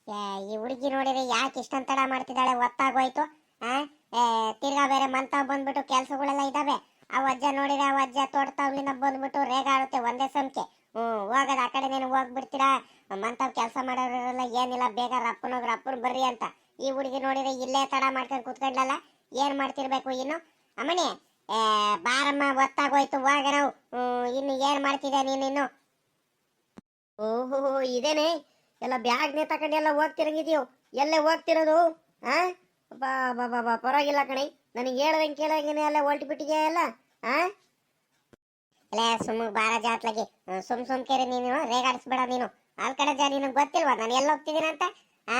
ಈ ಹುಡುಗಿ ನೋಡಿದ್ರೆ ಯಾಕೆ ಇಷ್ಟೊಂದು ತಡ ಮಾಡ್ತಿದ್ದಾಳೆ? ಒತ್ತಾಗೋಯ್ತು. ಆ ತಿರ್ಗಾ ಬೇರೆ ಮಂತಾವ್ ಬಂದ್ಬಿಟ್ಟು ಕೆಲ್ಸಗಳೆಲ್ಲ ಇದಾವೆ. ಆ ಅಜ್ಜ ನೋಡಿದ್ರೆ ಆ ಅಜ್ಜ ತೋಟತಾವ್ಲಿಂದ ಬಂದ್ಬಿಟ್ಟು ರೇಗಾಡುತ್ತೆ ಒಂದೇ ಸಂಖ್ಯೆ. ಹೋಗದ ಆ ಕಡೆ ನೀನು ಹೋಗ್ಬಿಡ್ತೀರಾ, ಮಂತಾವ್ ಕೆಲಸ ಮಾಡೋರೆಲ್ಲ ಏನಿಲ್ಲ, ಬೇಗ ರಪ್ಪನ ಬರ್ರಿ ಅಂತ. ಈ ಹುಡುಗಿ ನೋಡಿದ್ರೆ ಇಲ್ಲೇ ತಡ ಮಾಡ್ಕೊಂಡು ಕುತ್ಕೊಂಡ್ಲಲ್ಲ, ಏನ್ ಮಾಡ್ತಿರ್ಬೇಕು ಇನ್ನು? ಅಮ್ಮಣಿ, ಬಾರಮ್ಮ, ಒತ್ತಾಗೋಯ್ತು, ಹೋಗ ನಾವು. ಇನ್ನು ಏನ್ ಮಾಡ್ತಿದ್ದೆ ನೀನು ಇನ್ನು? ಓಹೋ, ಇದೇನೆ ಎಲ್ಲ ಬ್ಯಾಗ್ನೇ ತಗೊಂಡು ಎಲ್ಲ ಹೋಗ್ತಿರಂಗಿದ್ಯೋ? ಎಲ್ಲೇ ಹೋಗ್ತಿರೋದು? ಆ ಬಾ ಬಾ ಬಾ ಬಾ, ಪರವಾಗಿಲ್ಲ ಕಣೆ, ನನಗೆ ಹೇಳ್ದಂಗೆ ಕೇಳಂಗೆ ಎಲ್ಲ ಹೊಲ್ಟು ಬಿಟ್ಟಿದ್ಯಾ ಎಲ್ಲ. ಆ ಅಲ್ಲೇ ಸುಮ್ಮ ಬಾರ ಜಾತ್ಲಾಗಿ ಸುಮ್ಕೆರೆ ನೀನು ರೇಗಾಡಿಸ್ಬೇಡ ನೀನು. ಆಲ್ ಕಡೆ ಜಾ, ನಿನಗೆ ಗೊತ್ತಿಲ್ವಾ ನಾನು ಎಲ್ಲ ಹೋಗ್ತಿದ್ದೀನಿ ಅಂತ? ಆ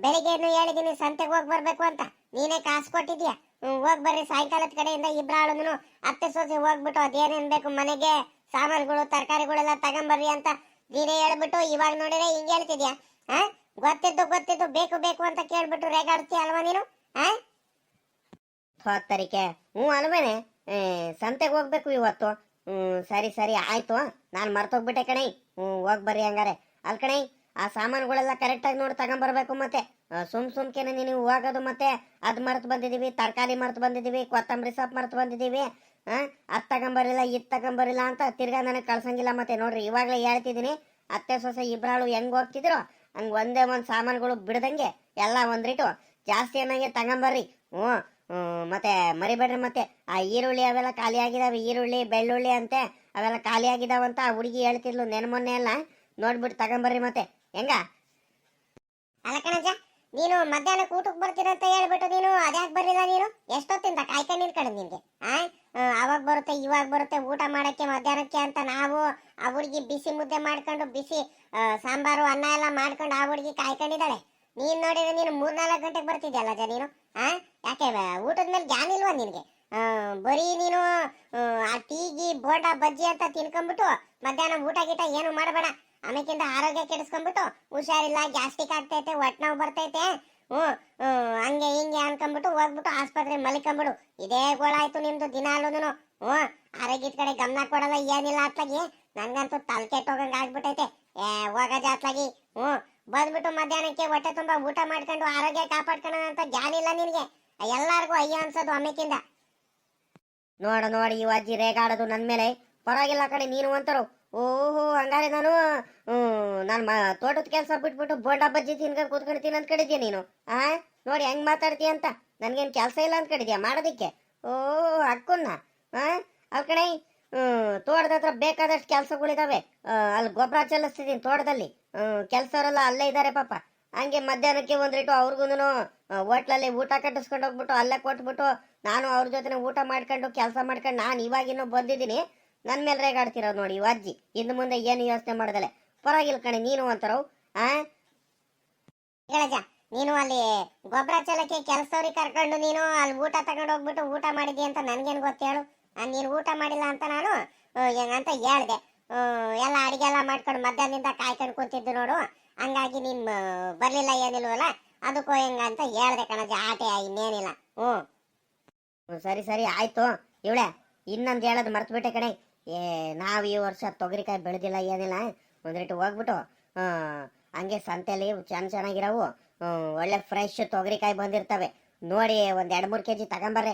ಬೆಳಿಗ್ಗೆ ಹೇಳಿದೀನಿ ಸಂತೆಗೆ ಹೋಗಿ ಬರ್ಬೇಕು ಅಂತ, ನೀನೇ ಕಾಸು ಕೊಟ್ಟಿದ್ಯಾ. ಹೋಗಿ ಬರ್ರಿ, ಸಾಯಂಕಾಲದ ಕಡೆಯಿಂದ ಇಬ್ರಾಳು ಅತ್ತೆ ಸೋಸೆ ಹೋಗ್ಬಿಟ್ಟು ಅದೇನೇನ್ ಬೇಕು ಮನೆಗೆ ಸಾಮಾನುಗಳು ತರಕಾರಿಗಳೆಲ್ಲ ತಗೊಂಬರ್ರಿ ಅಂತ ನೀನೇ ಹೇಳ್ಬಿಟ್ಟು ಇವಾಗ ನೋಡಿದ್ರೆ ಹಿಂಗೆ ಹೇಳ್ತಿದ್ಯಾ? ಆ ಗೊತ್ತಿದ್ದು ಬೇಕು ಬೇಕು ಅಂತ ಕೇಳ್ಬಿಟ್ಟು ರೇಗಾಡ್ತೀಯ ಅಲ್ವಾ ನೀನು? ಆ ಹೋಗ್ತಾರಿಕೆ ಅಲ್ವೇನೆ, ಸಂತೆಗೆ ಹೋಗ್ಬೇಕು ಇವತ್ತು. ಸರಿ ಸರಿ ಆಯ್ತು, ನಾನು ಮರ್ತೋಗ್ಬಿಟ್ಟೆ ಕಣೈ. ಹೋಗಿ ಬರ್ರಿ ಹಂಗಾರೆ. ಅಲ್ ಕಣೈ, ಆ ಸಾಮಾನುಗಳೆಲ್ಲ ಕರೆಕ್ಟಾಗಿ ನೋಡಿ ತಗೊಂಬರ್ಬೇಕು. ಮತ್ತೆ ಸುಮ್ಕೆನೆ ನೀವು ಹೋಗೋದು, ಮತ್ತೆ ಅದ್ ಮರ್ತು ಬಂದಿದೀವಿ, ತರಕಾರಿ ಮರ್ತು ಬಂದಿದೀವಿ, ಕೊತ್ತಂಬರಿ ಸೊಪ್ಪು ಮರ್ತು ಬಂದಿದೀವಿ, ಅದ್ ತಗೊಂಬರಿಲ್ಲ ಇದ್ ತಗೊಂಬರಿಲ್ಲ ಅಂತ ತಿರ್ಗಾ ನನಗೆ ಕಳ್ಸಂಗಿಲ್ಲ. ಮತ್ತೆ ನೋಡ್ರಿ, ಇವಾಗಲೇ ಹೇಳ್ತಿದ್ದೀನಿ, ಅತ್ತೆ ಸೊಸೆ ಇಬ್ರಾಳು ಹೆಂಗ್ ಹೋಗ್ತಿದ್ರು ಹಂಗೆ ಒಂದೇ ಒಂದು ಸಾಮಾನುಗಳು ಬಿಡದಂಗೆ ಎಲ್ಲ ಒಂದ್ರಿಟ್ಟು ಜಾಸ್ತಿ ಅನ್ನಂಗೆ ತಗೊಂಬರ್ರಿ. ಮತ್ತೆ ಮರಿಬೇಡ್ರಿ. ಮತ್ತೆ ಆ ಈರುಳ್ಳಿ ಅವೆಲ್ಲ ಖಾಲಿ ಆಗಿದಾವೆ, ಈರುಳ್ಳಿ ಬೆಳ್ಳುಳ್ಳಿ ಅಂತೆ ಅವೆಲ್ಲ ಖಾಲಿ ಆಗಿದಾವಂತ ಆ ಹುಡುಗಿ ಹೇಳ್ತಿದ್ಲು ಮೊನ್ನೆ ಎಲ್ಲ. ನೋಡ್ಬಿಟ್ಟು ತಗೊಂಬರ್ರಿ ಮತ್ತೆ. ಹೆಂಗ ಅಲ್ಲ ಕಣಜ, ನೀನು ಮಧ್ಯಾಹ್ನಕ್ಕೆ ಊಟಕ್ಕೆ ಬರ್ತೀರಂತ ಹೇಳ್ಬಿಟ್ಟು ನೀನು ಅದ್ಯಾಕೆ ಬರ್ಲಿಲ್ಲ? ನೀನು ಎಷ್ಟೊತ್ತಿಂದ ಕಾಯ್ಕೊಂಡು ನಿಲ್ಕಣ ನಿನ್ಗೆ? ಅವಾಗ ಬರುತ್ತೆ ಇವಾಗ ಬರುತ್ತೆ ಊಟ ಮಾಡಕ್ಕೆ ಮಧ್ಯಾಹ್ನಕ್ಕೆ ಅಂತ ನಾವು ಆ ಹುಡುಗಿ ಬಿಸಿ ಮುದ್ದೆ ಮಾಡ್ಕೊಂಡು ಬಿಸಿ ಸಾಂಬಾರು ಅನ್ನ ಎಲ್ಲ ಮಾಡ್ಕೊಂಡು ಆ ಹುಡುಗಿ ಕಾಯ್ಕೊಂಡಿದ್ದಾಳೆ. ನೀನ್ ನೋಡಿದ್ರೆ ನೀನು 3-4 ಗಂಟೆಗೆ ಬರ್ತಿದ್ಯಲ್ಲ ಅಜ್ಜ ನೀನು. ಯಾಕೆ ಊಟದ ಮೇಲೆ ಜ್ಞಾನ ಇಲ್ವಾ ನಿನ್ಗೆ? ಬರೀ ನೀನು ಆ ಟೀಗಿ ಬೋಂಡಾ ಬಜ್ಜಿ ಅಂತ ತಿನ್ಕೊಂಡ್ಬಿಟ್ಟು ಮಧ್ಯಾಹ್ನ ಊಟ ಗೀಟ ಏನು ಮಾಡಬೇಡ. ಆಮೇಕಿಂದ ಆರೋಗ್ಯ ಕೆಡಿಸ್ಕೊಂಡ್ಬಿಟ್ಟು ಹುಷಾರಿಲ್ಲ, ಗ್ಯಾಸ್ಟ್ರಿಕ್ ಆಗ್ತೈತೆ, ಹೊಟ್ಟೆ ನೋವು ಬರ್ತೈತೆ, ಹಂಗೆ ಹಿಂಗೆ ಅನ್ಕೊಂಡ್ಬಿಟ್ಟು ಹೋಗ್ಬಿಟ್ಟು ಆಸ್ಪತ್ರೆ ಮಲಿಕೊಂಡ್ಬಿಡು. ಇದೇ ಗೋಳಾಯ್ತು ನಿಮ್ದು ದಿನಾಲೂನು. ಆರೋಗ್ಯದ ಕಡೆ ಗಮನ ಕೊಡಲ್ಲ, ಏನಿಲ್ಲ ಅತ್ಲಾಗಿ. ನನ್ಗಂತೂ ತಲೆ ಕೆಟ್ಟೋಗಂಗೆ ಆಗ್ಬಿಟ್ಟೈತೆ. ಹೋಗಜ ಅತ್ಲಾಗಿ. ಬಂದ್ಬಿಟ್ಟು ಮಧ್ಯಾಹ್ನಕ್ಕೆ ಹೊಟ್ಟೆ ತುಂಬಾ ಊಟ ಮಾಡ್ಕೊಂಡು ಆರೋಗ್ಯ ಕಾಪಾಡ್ಕೊಳ್ಳೋಣ ಅಂತ ಜ್ಞಾನ ಇಲ್ಲ ನಿನ್ಗೆ. ಎಲ್ಲಾರ್ಗು ಅಯ್ಯೋ ಅನ್ಸೋದು ಆಮೇಕಿಂದ. ನೋಡಿ ಈ ಅಜ್ಜಿ ರೇಗಾಡೋದು ನನ್ ಮೇಲೆ. ಪರವಾಗಿಲ್ಲ ಕಡೆ, ನೀನು ಅಂತಾರು. ಓಹೋ, ಹಂಗಾರೆ ನಾನು ತೋಟದ ಕೆಲಸ ಬಿಟ್ಬಿಟ್ಟು ಬೋಂಡಾ ಬಜ್ಜಿ ತಿನ್ಕೊಂಡು ಕೂತ್ಕೊಳ್ತೀನಿ ಅಂತ ಕಡಿದ್ಯಾ ನೀನು? ನೋಡಿ ಹೆಂಗ್ ಮಾತಾಡ್ತೀಯ ಅಂತ. ನನ್ಗೇನ್ ಕೆಲಸ ಇಲ್ಲ ಅಂತ ಕಡಿದ್ಯಾ ಮಾಡೋದಿಕ್ಕೆ? ಅಕ್ಕನ್ನ ಅಲ್ ಕಣೆ, ತೋಟದ ಹತ್ರ ಬೇಕಾದಷ್ಟು ಕೆಲಸಗಳಿದಾವೆ. ಅಲ್ಲಿ ಗೊಬ್ಬರ ಚೆಲ್ಲಿಸ್ತಿದ್ದೀನಿ ತೋಟದಲ್ಲಿ. ಕೆಲಸವರೆಲ್ಲ ಅಲ್ಲೇ ಇದ್ದಾರೆ ಪಾಪ. ಹಂಗೆ ಮಧ್ಯಾಹ್ನಕ್ಕೆ ಒಂದ್ರಿಟ್ಟು ಅವ್ರಿಗೂ ಹೋಟ್ಲಲ್ಲಿ ಊಟ ಕಟ್ಟಿಸ್ಕೊಂಡು ಹೋಗ್ಬಿಟ್ಟು ಅಲ್ಲೇ ಕೊಟ್ಬಿಟ್ಟು ನಾನು ಅವ್ರ ಜೊತೆ ಊಟ ಮಾಡ್ಕೊಂಡು ಕೆಲಸ ಮಾಡ್ಕೊಂಡು ನಾನು ಇವಾಗಿನ್ನೂ ಬಂದಿದ್ದೀನಿ. ನನ್ನ ಮೇಲೆ ರೇಗಾಡ್ತಿರೋದು ನೋಡಿ ಇವ್ ಅಜ್ಜಿ. ಇನ್ನು ಮುಂದೆ ಏನು ಯೋಚನೆ ಮಾಡ್ದಲೆ. ಪರವಾಗಿಲ್ಲ ಕಣೆ, ನೀನು ಅಂತಾರವು. ಹೇಳಜ, ನೀನು ಅಲ್ಲಿ ಗೊಬ್ಬರ ಚೆಲ್ಲಕ್ಕೆ ಕೆಲಸದವ್ರಿಗೆ ಕರ್ಕೊಂಡು ನೀನು ಅಲ್ಲಿ ಊಟ ತಗೊಂಡು ಹೋಗ್ಬಿಟ್ಟು ಊಟ ಮಾಡಿದ್ದಿ ಅಂತ ನನ್ಗೇನು ಗೊತ್ತೇಳು? ನೀನು ಊಟ ಮಾಡಿಲ್ಲ ಅಂತ ನಾನು ಹೆಂಗಂತ ಹೇಳ್ದೆ. ಎಲ್ಲ ಅಡಿಗೆ ಎಲ್ಲ ಮಾಡ್ಕೊಂಡು ಮಧ್ಯಾಹ್ನದಿಂದ ಕಾಯ್ಕೊಂಡು ಕೂತಿದ್ದು ನೋಡು. ಹಂಗಾಗಿ ನೀನ್ ಬರ್ಲಿಲ್ಲ ಏನಿಲ್ವಲ್ಲ, ಅದಕ್ಕೂ ಹೆಂಗಂತ ಹೇಳ್ದೆ ಕಣಜ. ಆಟೆ, ಇನ್ನೇನಿಲ್ಲ. ಸರಿ ಸರಿ ಆಯ್ತು. ಇವಳೆ ಇನ್ನೊಂದು ಹೇಳೋದು ಮರ್ತ್ಬಿಟ್ಟೆ ಕಣೆ. ನಾವು ಈ ವರ್ಷ ತೊಗರಿಕಾಯಿ ಬೆಳೆದಿಲ್ಲ ಏನಿಲ್ಲ. ಒಂದ್ರಿಟ್ಟು ಹೋಗ್ಬಿಟ್ಟು ಹಂಗೆ ಸಂತೆಯಲ್ಲಿ ಚೆನ್ನಾಗಿರವು ಒಳ್ಳೆ ಫ್ರೆಶ್ ತೊಗರಿಕಾಯಿ ಬಂದಿರ್ತವೆ ನೋಡಿ, ಒಂದ್ 2-3 kg ತಗೊಂಬರ್ರೆ.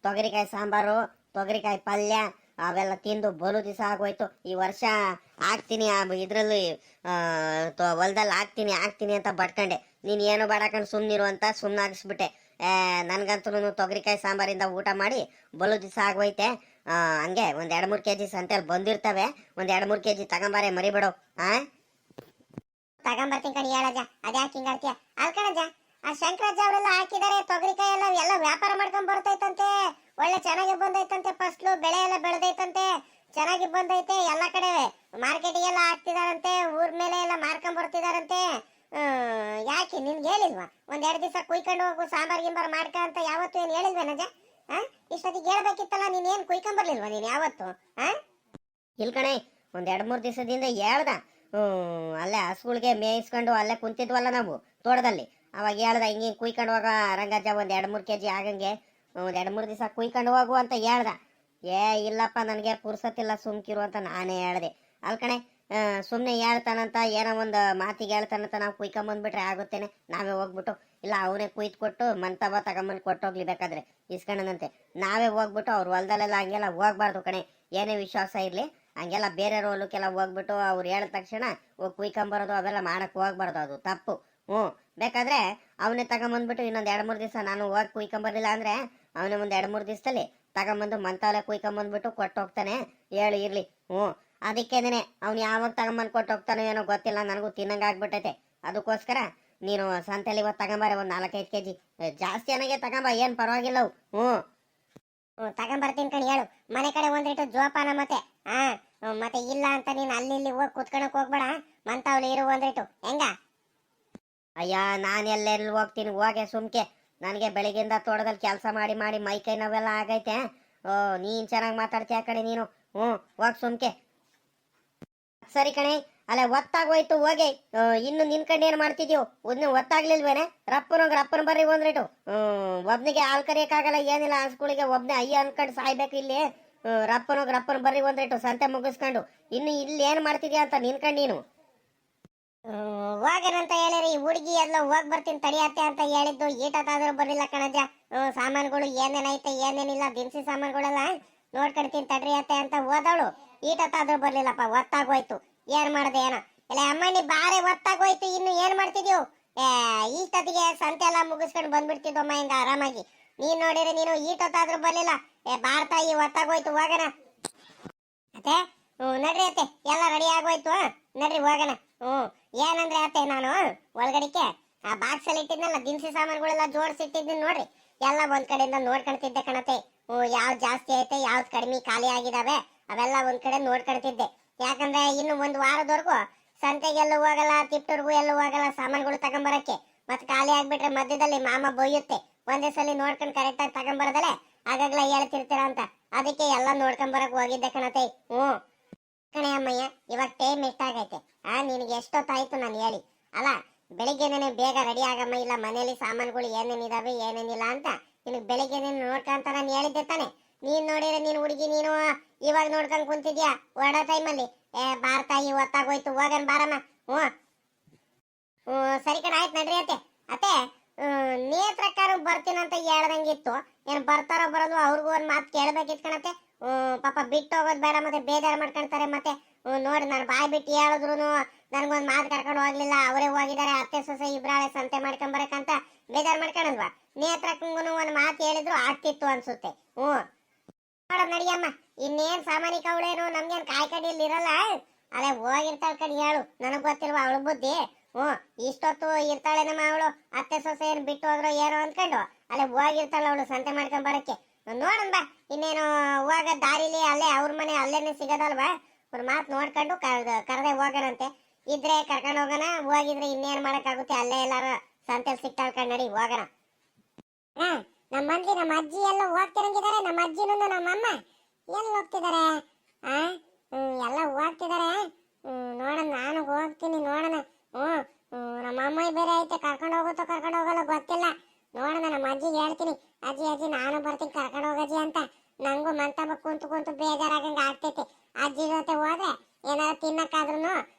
ತೊಗರಿಕಾಯಿ ಸಾಂಬಾರು, ತೊಗರಿಕಾಯಿ ಪಲ್ಯ ಅವೆಲ್ಲ ತಿಂದು ಬಲು ದಿವಸ ಆಗೋಯ್ತು. ಈ ವರ್ಷ ಹಾಕ್ತೀನಿ ಇದ್ರಲ್ಲಿ ಹೊಲದಲ್ಲಿ ಹಾಕ್ತೀನಿ ಅಂತ ಬಡ್ಕಂಡೆ. ನೀನ್ ಏನು ಬಡಕಂಡು ಸುಮ್ನಿರು ಅಂತ ಸುಮ್ನಾಗಿಸ್ಬಿಟ್ಟೆ. ನನ್ಗಂತೂ ತೊಗರಿಕಾಯಿ ಸಾಂಬಾರಿಂದ ಊಟ ಮಾಡಿ ಬಲು ದಿವಸ ಆಗೋಯ್ತೆ. ಹಂಗೆ ಒಂದ್ 2-3 kg ಸಂತೆಯಲ್ಲಿ ಬಂದಿರ್ತವೆ. ಒಂದ್ 2-3 kg ತಗೊಂಬಾರೆ, ಮರಿಬೇಡು. ತಗೊಂಬರ್ತೀನಿ ಕಣಿ. ಹೇಳಜ, ಅದ್ಯಾಕೆ ಹಿಂಗಾಡ್ತೀಯ? ಅಲ್ ಕಣಜ, ಆ ಶಂಕರಜ್ಜ ಅವರೆಲ್ಲ ಹಾಕಿದ್ದಾರೆ ತೊಗರಿಕಾಯಿ ಎಲ್ಲ ವ್ಯಾಪಾರ ಮಾಡ್ಕೊಂಡ್ ಬರ್ತೈತಂತೆ. ಒಳ್ಳೆ ಚೆನ್ನಾಗಿ ಬಂದೈತಂತೆ, ಫಸ್ಲು ಬೆಳೆ ಎಲ್ಲ ಬೆಳೆದೈತಂತೆ, ಚೆನ್ನಾಗಿ ಬಂದೈತೆ. ಎಲ್ಲ ಕಡೆ ಮಾರ್ಕೆಟಿಗೆಲ್ಲ ಹಾಕ್ತಿದಾರಂತೆ, ಊರ್ ಮೇಲೆ ಎಲ್ಲ ಮಾರ್ಕೊಂಡ್ ಬರ್ತಿದಾರಂತೆ. ಯಾಕೆ ನಿನ್ಗೆ ಹೇಳಿಲ್ವಾ? 1-2 ದಿವಸ ಕುಯ್ಕೊಂಡು ಹೋಗು, ಸಾಂಬಾರ್ ಗಿಂಬಾರ್ ಮಾಡ್ಕ ಅಂತ ಯಾವತ್ತು ಏನ್ ಹೇಳಿಲ್ವೇನಜ? ಇಷ್ಟೊತ್ತಿಗೆ ಹೇಳ್ಬೇಕಿತ್ತಲ್ಲ, ನೀನ್ ಏನ್ ಕುಯ್ಕೊಂಡ್ ಬರ್ಲಿಲ್ವಾ ನೀನ್ ಯಾವತ್ತು? ಇಲ್ ಕಣೆ, ಒಂದ್ 2-3 ದಿವಸದಿಂದ ಹೇಳ್ದ. ಅಲ್ಲೇ ಹಸುಗಳಿಗೆ ಮೇಯಿಸ್ಕೊಂಡು ಅಲ್ಲೇ ಕುಂತಿದ್ವಲ್ಲ ನಾವು ತೋಟದಲ್ಲಿ. ಅವಾಗ ಹೇಳ್ದ, ಹಿಂಗೆ ಕುಯ್ಕೊಂಡು ಹೋಗ ರಂಗಜ್ಜ, ಒಂದ್ 2-3 kg ಆಗಂಗೆ ಒಂದ್ 2-3 ದಿವಸ ಕುಯ್ಕೊಂಡು ಹೋಗು ಅಂತ ಹೇಳ್ದ. ಇಲ್ಲಪ್ಪ, ನನಗೆ ಪುರ್ಸತ್ತಿಲ್ಲ, ಸುಮ್ಕಿರು ಅಂತ ನಾನೇ ಹೇಳ್ದೆ. ಅಲ್ ಕಣೆ, ಸುಮ್ಮನೆ ಹೇಳ್ತಾನಂತ ಏನೋ ಒಂದು ಮಾತಿಗೆ ಹೇಳ್ತಾನಂತ ನಾವು ಕುಯ್ಕೊಂಬಂದ್ಬಿಟ್ರೆ ಆಗುತ್ತೇನೆ, ನಾವೇ ಹೋಗ್ಬಿಟ್ಟು ಇಲ್ಲ ಅವನೇ ಕುಯ್ದು ಕೊಟ್ಟು ಮಂತವ ತಗೊಂಬಂದು ಕೊಟ್ಟೋಗ್ಲಿ ಬೇಕಾದ್ರೆ ಇಸ್ಕೊಂಡನಂತೆ. ನಾವೇ ಹೋಗ್ಬಿಟ್ಟು ಅವ್ರ ಹೊಲದಲ್ಲೆಲ್ಲ ಹಂಗೆಲ್ಲ ಹೋಗ್ಬಾರ್ದು ಕಣೆ, ಏನೇ ವಿಶ್ವಾಸ ಇರಲಿ ಹಂಗೆಲ್ಲ ಬೇರೆ ಹೊಲಕ್ಕೆಲ್ಲ ಹೋಗ್ಬಿಟ್ಟು ಅವ್ರು ಹೇಳಿದ ತಕ್ಷಣ ಹೋಗಿ ಕುಯ್ಕೊಂಬರೋದು ಅವೆಲ್ಲ ಮಾಡಕ್ ಹೋಗ್ಬಾರ್ದು, ಅದು ತಪ್ಪು. ಬೇಕಾದ್ರೆ ಅವನೇ ತಗೊಂಬಂದ್ಬಿಟ್ಟು ಇನ್ನೊಂದು 2-3 ದಿವಸ ನಾನು ಹೋಗಿ ಕುಯ್ಕೊಂಬರ್ಲಿಲ್ಲ ಅಂದ್ರೆ ಅವನೇ ಒಂದು 2-3 ದಿವಸದಲ್ಲಿ ತಗೊಂಬಂದು ಮಂತಾವಲೆ ಕುಯ್ಕೊಂಬಂದ್ಬಿಟ್ಟು ಕೊಟ್ಟೋಗ್ತಾನೆ, ಹೇಳಿ ಇರ್ಲಿ. ಅದಕ್ಕೇನೆ ಅವ್ನು ಯಾವಾಗ ತಗೊಂಬಂದು ಕೊಟ್ಟೋಗ್ತಾನೋ ಏನೋ ಗೊತ್ತಿಲ್ಲ, ನನಗೂ ತಿನ್ನಂಗಾಗ್ಬಿಟ್ಟೈತೆ. ಅದಕ್ಕೋಸ್ಕರ ನೀನು ಸಂತೆಲಿ ಇವತ್ತು ತಗೊಂಬಾರೆ ಒಂದು 4-5 kg ಜಾಸ್ತಿ ನನಗೆ ತಗೊಂಬ, ಏನು ಪರವಾಗಿಲ್ಲ ಅವು. ತಗೊಂಬರ್ತೀನಿ ಕಣ್, ಹೇಳು. ಮನೆ ಕಡೆ ಒಂದಿಟ್ಟು ಜೋಪಾನ ಮತ್ತೆ. ಮತ್ತೆ ಇಲ್ಲ ಅಂತ ನೀನು ಅಲ್ಲಿ ಇಲ್ಲಿ ಹೋಗಿ ಕುತ್ಕೊಳಕ್ ಹೋಗ್ಬೇಡ, ಮಂತಾವಲಿ ಇರು ಒಂದಿಟ್ಟು, ಹೆಂಗ? ಅಯ್ಯ ನಾನೆಲ್ಲೆಲ್ಲಿ ಹೋಗ್ತೀನಿ, ಹೋಗೆ ಸುಮ್ಕೆ. ನನಗೆ ಬೆಳಿಗ್ಗೆಯಿಂದ ತೋಟದಲ್ಲಿ ಕೆಲಸ ಮಾಡಿ ಮಾಡಿ ಮೈ ಕೈ ನೋವೆಲ್ಲ ಆಗೈತೆ. ನೀನ್ ಚೆನ್ನಾಗಿ ಮಾತಾಡ್ತೀಯ ಕಣೆ ನೀನು. ಹೋಗ್ ಸುಮ್ಕೆ. ಸರಿ ಕಣೆ, ಅಲ್ಲ ಒತ್ತಾಗೋಯ್ತು ಹೋಗಿ. ಇನ್ನು ನಿನ್ ಕಡೆ ಏನ್ ಮಾಡ್ತಿದ್ಯೋ ಇನ್ನು ಒತ್ತಾಗ್ಲಿಲ್ವೇನೆ? ರಪ್ಪನ ಬರ್ರಿ ಒಂದ್ರಿಟ್ಟು. ಒಬ್ನಿಗೆ ಹಾಲ್ ಕರಿಯಕ್ಕಾಗಲ್ಲ ಏನಿಲ್ಲ, ಹಸ್ಗಳಿಗೆ ಒಬ್ನೇ ಅಯ್ಯ ಅನ್ಕೊಂಡು ಸಾಯ್ಬೇಕು ಇಲ್ಲಿ. ರಪ್ಪನ ಬರ್ರಿ ಒಂದ್ರಿಟ್ಟು ಸಂತೆ ಮುಗಿಸ್ಕೊಂಡು. ಇನ್ನು ಇಲ್ಲಿ ಏನ್ ಮಾಡ್ತಿದ್ಯಾ ಅಂತ ನಿನ್ಕಂಡು ನೀನು. ಹೋಗನಂತ ಹೇಳಿರಿ, ಹುಡುಗಿ ಎಲ್ಲ ಹೋಗ್ ಬರ್ತೀನಿ ತಡಿಯತ್ತೆ ಅಂತ ಹೇಳಿದ್ದು, ಈಟತ್ತಾದ್ರೂ ಬರ್ಲಿಲ್ಲ ಕಣಜ. ಸಾಮಾನುಗಳು ಏನೇನೈತೆ ಏನೇನಿಲ್ಲ ದಿನಸಿ ಸಾಮಾನುಗಳೆಲ್ಲ ನೋಡ್ಕೊಳ್ತೀನಿ ತಡ್ರಿ ಅತ್ತೆ ಅಂತ ಹೋದವಳು, ಈಟತ್ತಾದ್ರೂ ಬರ್ಲಿಲ್ಲಪ್ಪ, ಒತ್ತಾಗೋಯ್ತು. ಏನ್ ಮಾಡದೆ ಏನೋ. ಇಲ್ಲ ಅಮ್ಮಣ್ಣಿ ಬಾರೆ ಒತ್ತಾಗೋಯ್ತು, ಇನ್ನು ಏನ್ ಮಾಡ್ತಿದ್ಯೋ? ಈಟೊತ್ತಿಗೆ ಸಂತೆ ಎಲ್ಲ ಮುಗಿಸ್ಕೊಂಡು ಬಂದ್ಬಿಡ್ತಿದ್ದಮ್ಮ ಹಿಂಗ ಆರಾಮಾಗಿ. ನೀನ್ ನೋಡಿರಿ ನೀನು ಈಟೊತ್ತಾದ್ರೂ ಬರ್ಲಿಲ್ಲ. ಬಾರ್ತಾಯಿ ಒತ್ತಾಗೋಯ್ತು, ಹೋಗಣ ಅತ್ತೆ. ನಡ್ರಿ ಅತ್ತೆ, ಎಲ್ಲ ರೆಡಿ ಆಗೋಯ್ತು, ನಡ್ರಿ ಹೋಗಣ. ಏನಂದ್ರೆ ಅತ್ತೆ, ನಾನು ಒಳಗಡಿಕೆ ಆ ಬಾಕ್ಸ್ ಅಲ್ಲಿ ಇಟ್ಟಿದ್ನಲ್ಲ ದಿನಸಿ ಸಾಮಾನುಗಳೆಲ್ಲ ಜೋಡಿಸಿಟ್ಟಿದ್ದೀನಿ ನೋಡ್ರಿ, ಎಲ್ಲ ಒಂದ್ ಕಡೆಯಿಂದ ನೋಡ್ಕೊಳ್ತಿದ್ದೆ ಕಣತೆ. ಯಾವ್ದು ಜಾಸ್ತಿ ಐತೆ ಯಾವ್ದು ಕಡಿಮೆ ಖಾಲಿ ಆಗಿದಾವೆ ಅವೆಲ್ಲ ಒಂದ್ ಕಡೆ ನೋಡ್ಕೊಳ್ತಿದ್ದೆ. ಯಾಕಂದ್ರೆ ಇನ್ನು 1 ವಾರದವರೆಗೂ ಸಂತೆಗೆಲ್ಲೂ ಹೋಗಲ್ಲ, ತಿಪ್ಟೂರ್ಗೂ ಎಲ್ಲೂ ಹೋಗಲ್ಲ ಸಾಮಾನುಗಳು ತಗೊಂಬರಕ್ಕೆ. ಮತ್ತೆ ಖಾಲಿ ಆಗ್ಬಿಟ್ರೆ ಮಧ್ಯದಲ್ಲಿ ಮಾಮ ಬೊಯ್ಯುತ್ತೆ. ಒಂದೇ ಸಲ ನೋಡ್ಕೊಂಡು ಕರೆಕ್ಟ್ ಆಗಿ ತಗೊಂಬರದಲ್ಲೇ ಆಗಾಗ್ಲ ಹೇಳ್ತಿರ್ತೀರ ಅಂತ, ಅದಕ್ಕೆ ಎಲ್ಲ ನೋಡ್ಕೊಂಬರಕ್ ಹೋಗಿದ್ದೆ ಕಣತೆ. ಕಣೆ ಅಮ್ಮಯ್ಯ, ಇವಾಗ ಟೈಮ್ ಎಷ್ಟಾಗೈತೆ? ನಿನಗೆ ಎಷ್ಟೊತ್ತಾಯ್ತು ನಾನು ಹೇಳಿ? ಅಲ್ಲ ಬೆಳಿಗ್ಗೆನೇ ಬೇಗ ರೆಡಿ ಆಗಮ್ಮ, ಇಲ್ಲ ಮನೇಲಿ ಸಾಮಾನುಗಳು ಏನೇನಿದಾವೆ ಏನೇನಿಲ್ಲ ಅಂತ ನಿನಗೆ ಬೆಳಿಗ್ಗೆನೇ ನೋಡ್ಕಂತ ನಾನು ಹೇಳಿದ್ದೆ ತಾನೆ. ನೀನ್ ನೋಡಿದ್ರೆ ನೀನ್ ಹುಡುಗಿ ನೀನು ಇವಾಗ ನೋಡ್ಕೊಂಡ್ ಕುಂತಿದ್ಯಾ ಹೊರಡೋ ಟೈಮಲ್ಲಿ. ಬಾರ್ತಾಯಿ ಒತ್ತಾಗೋಯ್ತು, ಹೋಗನ್ ಬಾರಮ್ಮ. ಸರಿ ಕಣ, ಆಯ್ತು ನಡ್ರಿ ಅತ್ತೆ. ಅತ್ತೆ, ನೇತ್ರಕ್ಕಾರ ಬರ್ತೀನಂತ ಹೇಳ್ದಂಗಿತ್ತು, ಏನ್ ಬರ್ತಾರೋ ಬರೋದು ಅವ್ರಿಗೂ ಒಂದ್ ಮಾತು ಕೇಳ್ಬೇಕಿತ್ತು ಕಣತ್ತೆ. ಪಾಪ ಬಿಟ್ಟು ಹೋಗೋದು ಬೇಡ, ಮತ್ತೆ ಬೇಜಾರು ಮಾಡ್ಕೊಂತಾರೆ. ಮತ್ತೆ ನೋಡಿ ನಾನು ಬಾಯ್ ಬಿಟ್ಟು ಹೇಳಿದ್ರು ನನ್ಗೊಂದ್ ಮಾತು ಕರ್ಕೊಂಡು ಹೋಗ್ಲಿಲ್ಲ, ಅವರೇ ಹೋಗಿದ್ದಾರೆ ಅತ್ತೆ ಸೊಸೆ ಇಬ್ರಾಳೆ ಸಂತೆ ಮಾಡ್ಕೊಂಬರಕಂತ ಬೇಜಾರು ಮಾಡ್ಕೊಂಡ್ವಾ. ನೇತ್ರಕ್ಕಂಗೂ ಒಂದ್ ಮಾತು ಹೇಳಿದ್ರು ಆಗ್ತಿತ್ತು ಅನ್ಸುತ್ತೆ. ನೋಡ ನಡಿಯಮ್ಮ, ಇನ್ನೇನ್ ಸಾಮಾನಿಕ ಅವಳೇನು ನಮ್ಗೇನ್ ಕಾಯ್ಕಡಿಯಲ್ಲಿ ಇರಲ್ಲ. ಅಲ್ಲೇ ಹೋಗಿರ್ತಾಳ ಕಣ್, ಹೇಳು, ನನಗ್ ಗೊತ್ತಿಲ್ವಾ ಅವಳು ಬುದ್ಧಿ. ಇಷ್ಟೊತ್ತು ಇರ್ತಾಳೇನಮ್ಮ ಅವಳು, ಅತ್ತೆ ಸೊಸೆ ಏನ್ ಬಿಟ್ಟು ಹೋದ್ರೋ ಏನೋ ಅಂದ್ಕೊಂಡು ಅಲ್ಲೇ ಹೋಗಿರ್ತಾಳ ಅವಳು ಸಂತೆ ಮಾಡ್ಕೊಂಡ್ ಬರಕ್ಕೆ. ನೋಡನ್ ಬಾ, ಇನ್ನೇನು ಹೋಗ ದಾರಿಲಿ ಅಲ್ಲೇ ಅವ್ರ ಮನೆ ಅಲ್ಲೇನೆ ಸಿಗದಲ್ವಾ, ಅವ್ರ ಮಾತು ನೋಡ್ಕೊಂಡು ಕರೆದೆ ಹೋಗೋಣಂತೆ. ಇದ್ರೆ ಕರ್ಕೊಂಡು ಹೋಗೋಣ, ಹೋಗಿದ್ರೆ ಇನ್ನೇನ್ ಮಾಡಕ್ಕಾಗುತ್ತೆ, ಅಲ್ಲೇ ಎಲ್ಲಾರ ಸಂತೆಲ್ ಸಿಕ್ತಾಳ್ ಕಣ್, ನಡಿ ಹೋಗೋಣ. ನಮ್ಮ ಮಂದಿ ನಮ್ಮ ಅಜ್ಜಿ ಎಲ್ಲ ಹೋಗ್ತಿರಂಗಿದ್ದಾರೆ, ನಮ್ಮ ಅಜ್ಜಿನೂ ನಮ್ಮ ಅಮ್ಮ ಎಲ್ಲಿ ಹೋಗ್ತಿದ್ದಾರೆ? ಎಲ್ಲ ಹೋಗ್ತಿದ್ದಾರೆ. ನೋಡೋಣ, ನಾನು ಹೋಗ್ತೀನಿ ನೋಡೋಣ. ನಮ್ಮ ಅಮ್ಮ ಬೇರೆ ಐತೆ, ಕರ್ಕೊಂಡು ಹೋಗುತ್ತೋ ಕರ್ಕೊಂಡು ಹೋಗಲ್ಲ ಗೊತ್ತಿಲ್ಲ. ನೋಡೋಣ, ನಮ್ಮ ಅಜ್ಜಿಗೆ ಹೇಳ್ತೀನಿ, ಅಜ್ಜಿ ನಾನು ಬರ್ತೀನಿ ಕರ್ಕೊಂಡು ಹೋಗಜ್ಜಿ ಅಂತ. ನಂಗೂ ಮಂತಮ್ಮ ಕುಂತು ಬೇಜಾರಾಗಂಗ ಆಗ್ತೈತಿ. ಅಜ್ಜಿ ಜೊತೆ ಹೋದ್ರೆ ಏನಾರ ತಿನ್ನಕ್ಕಾದ್ರೂ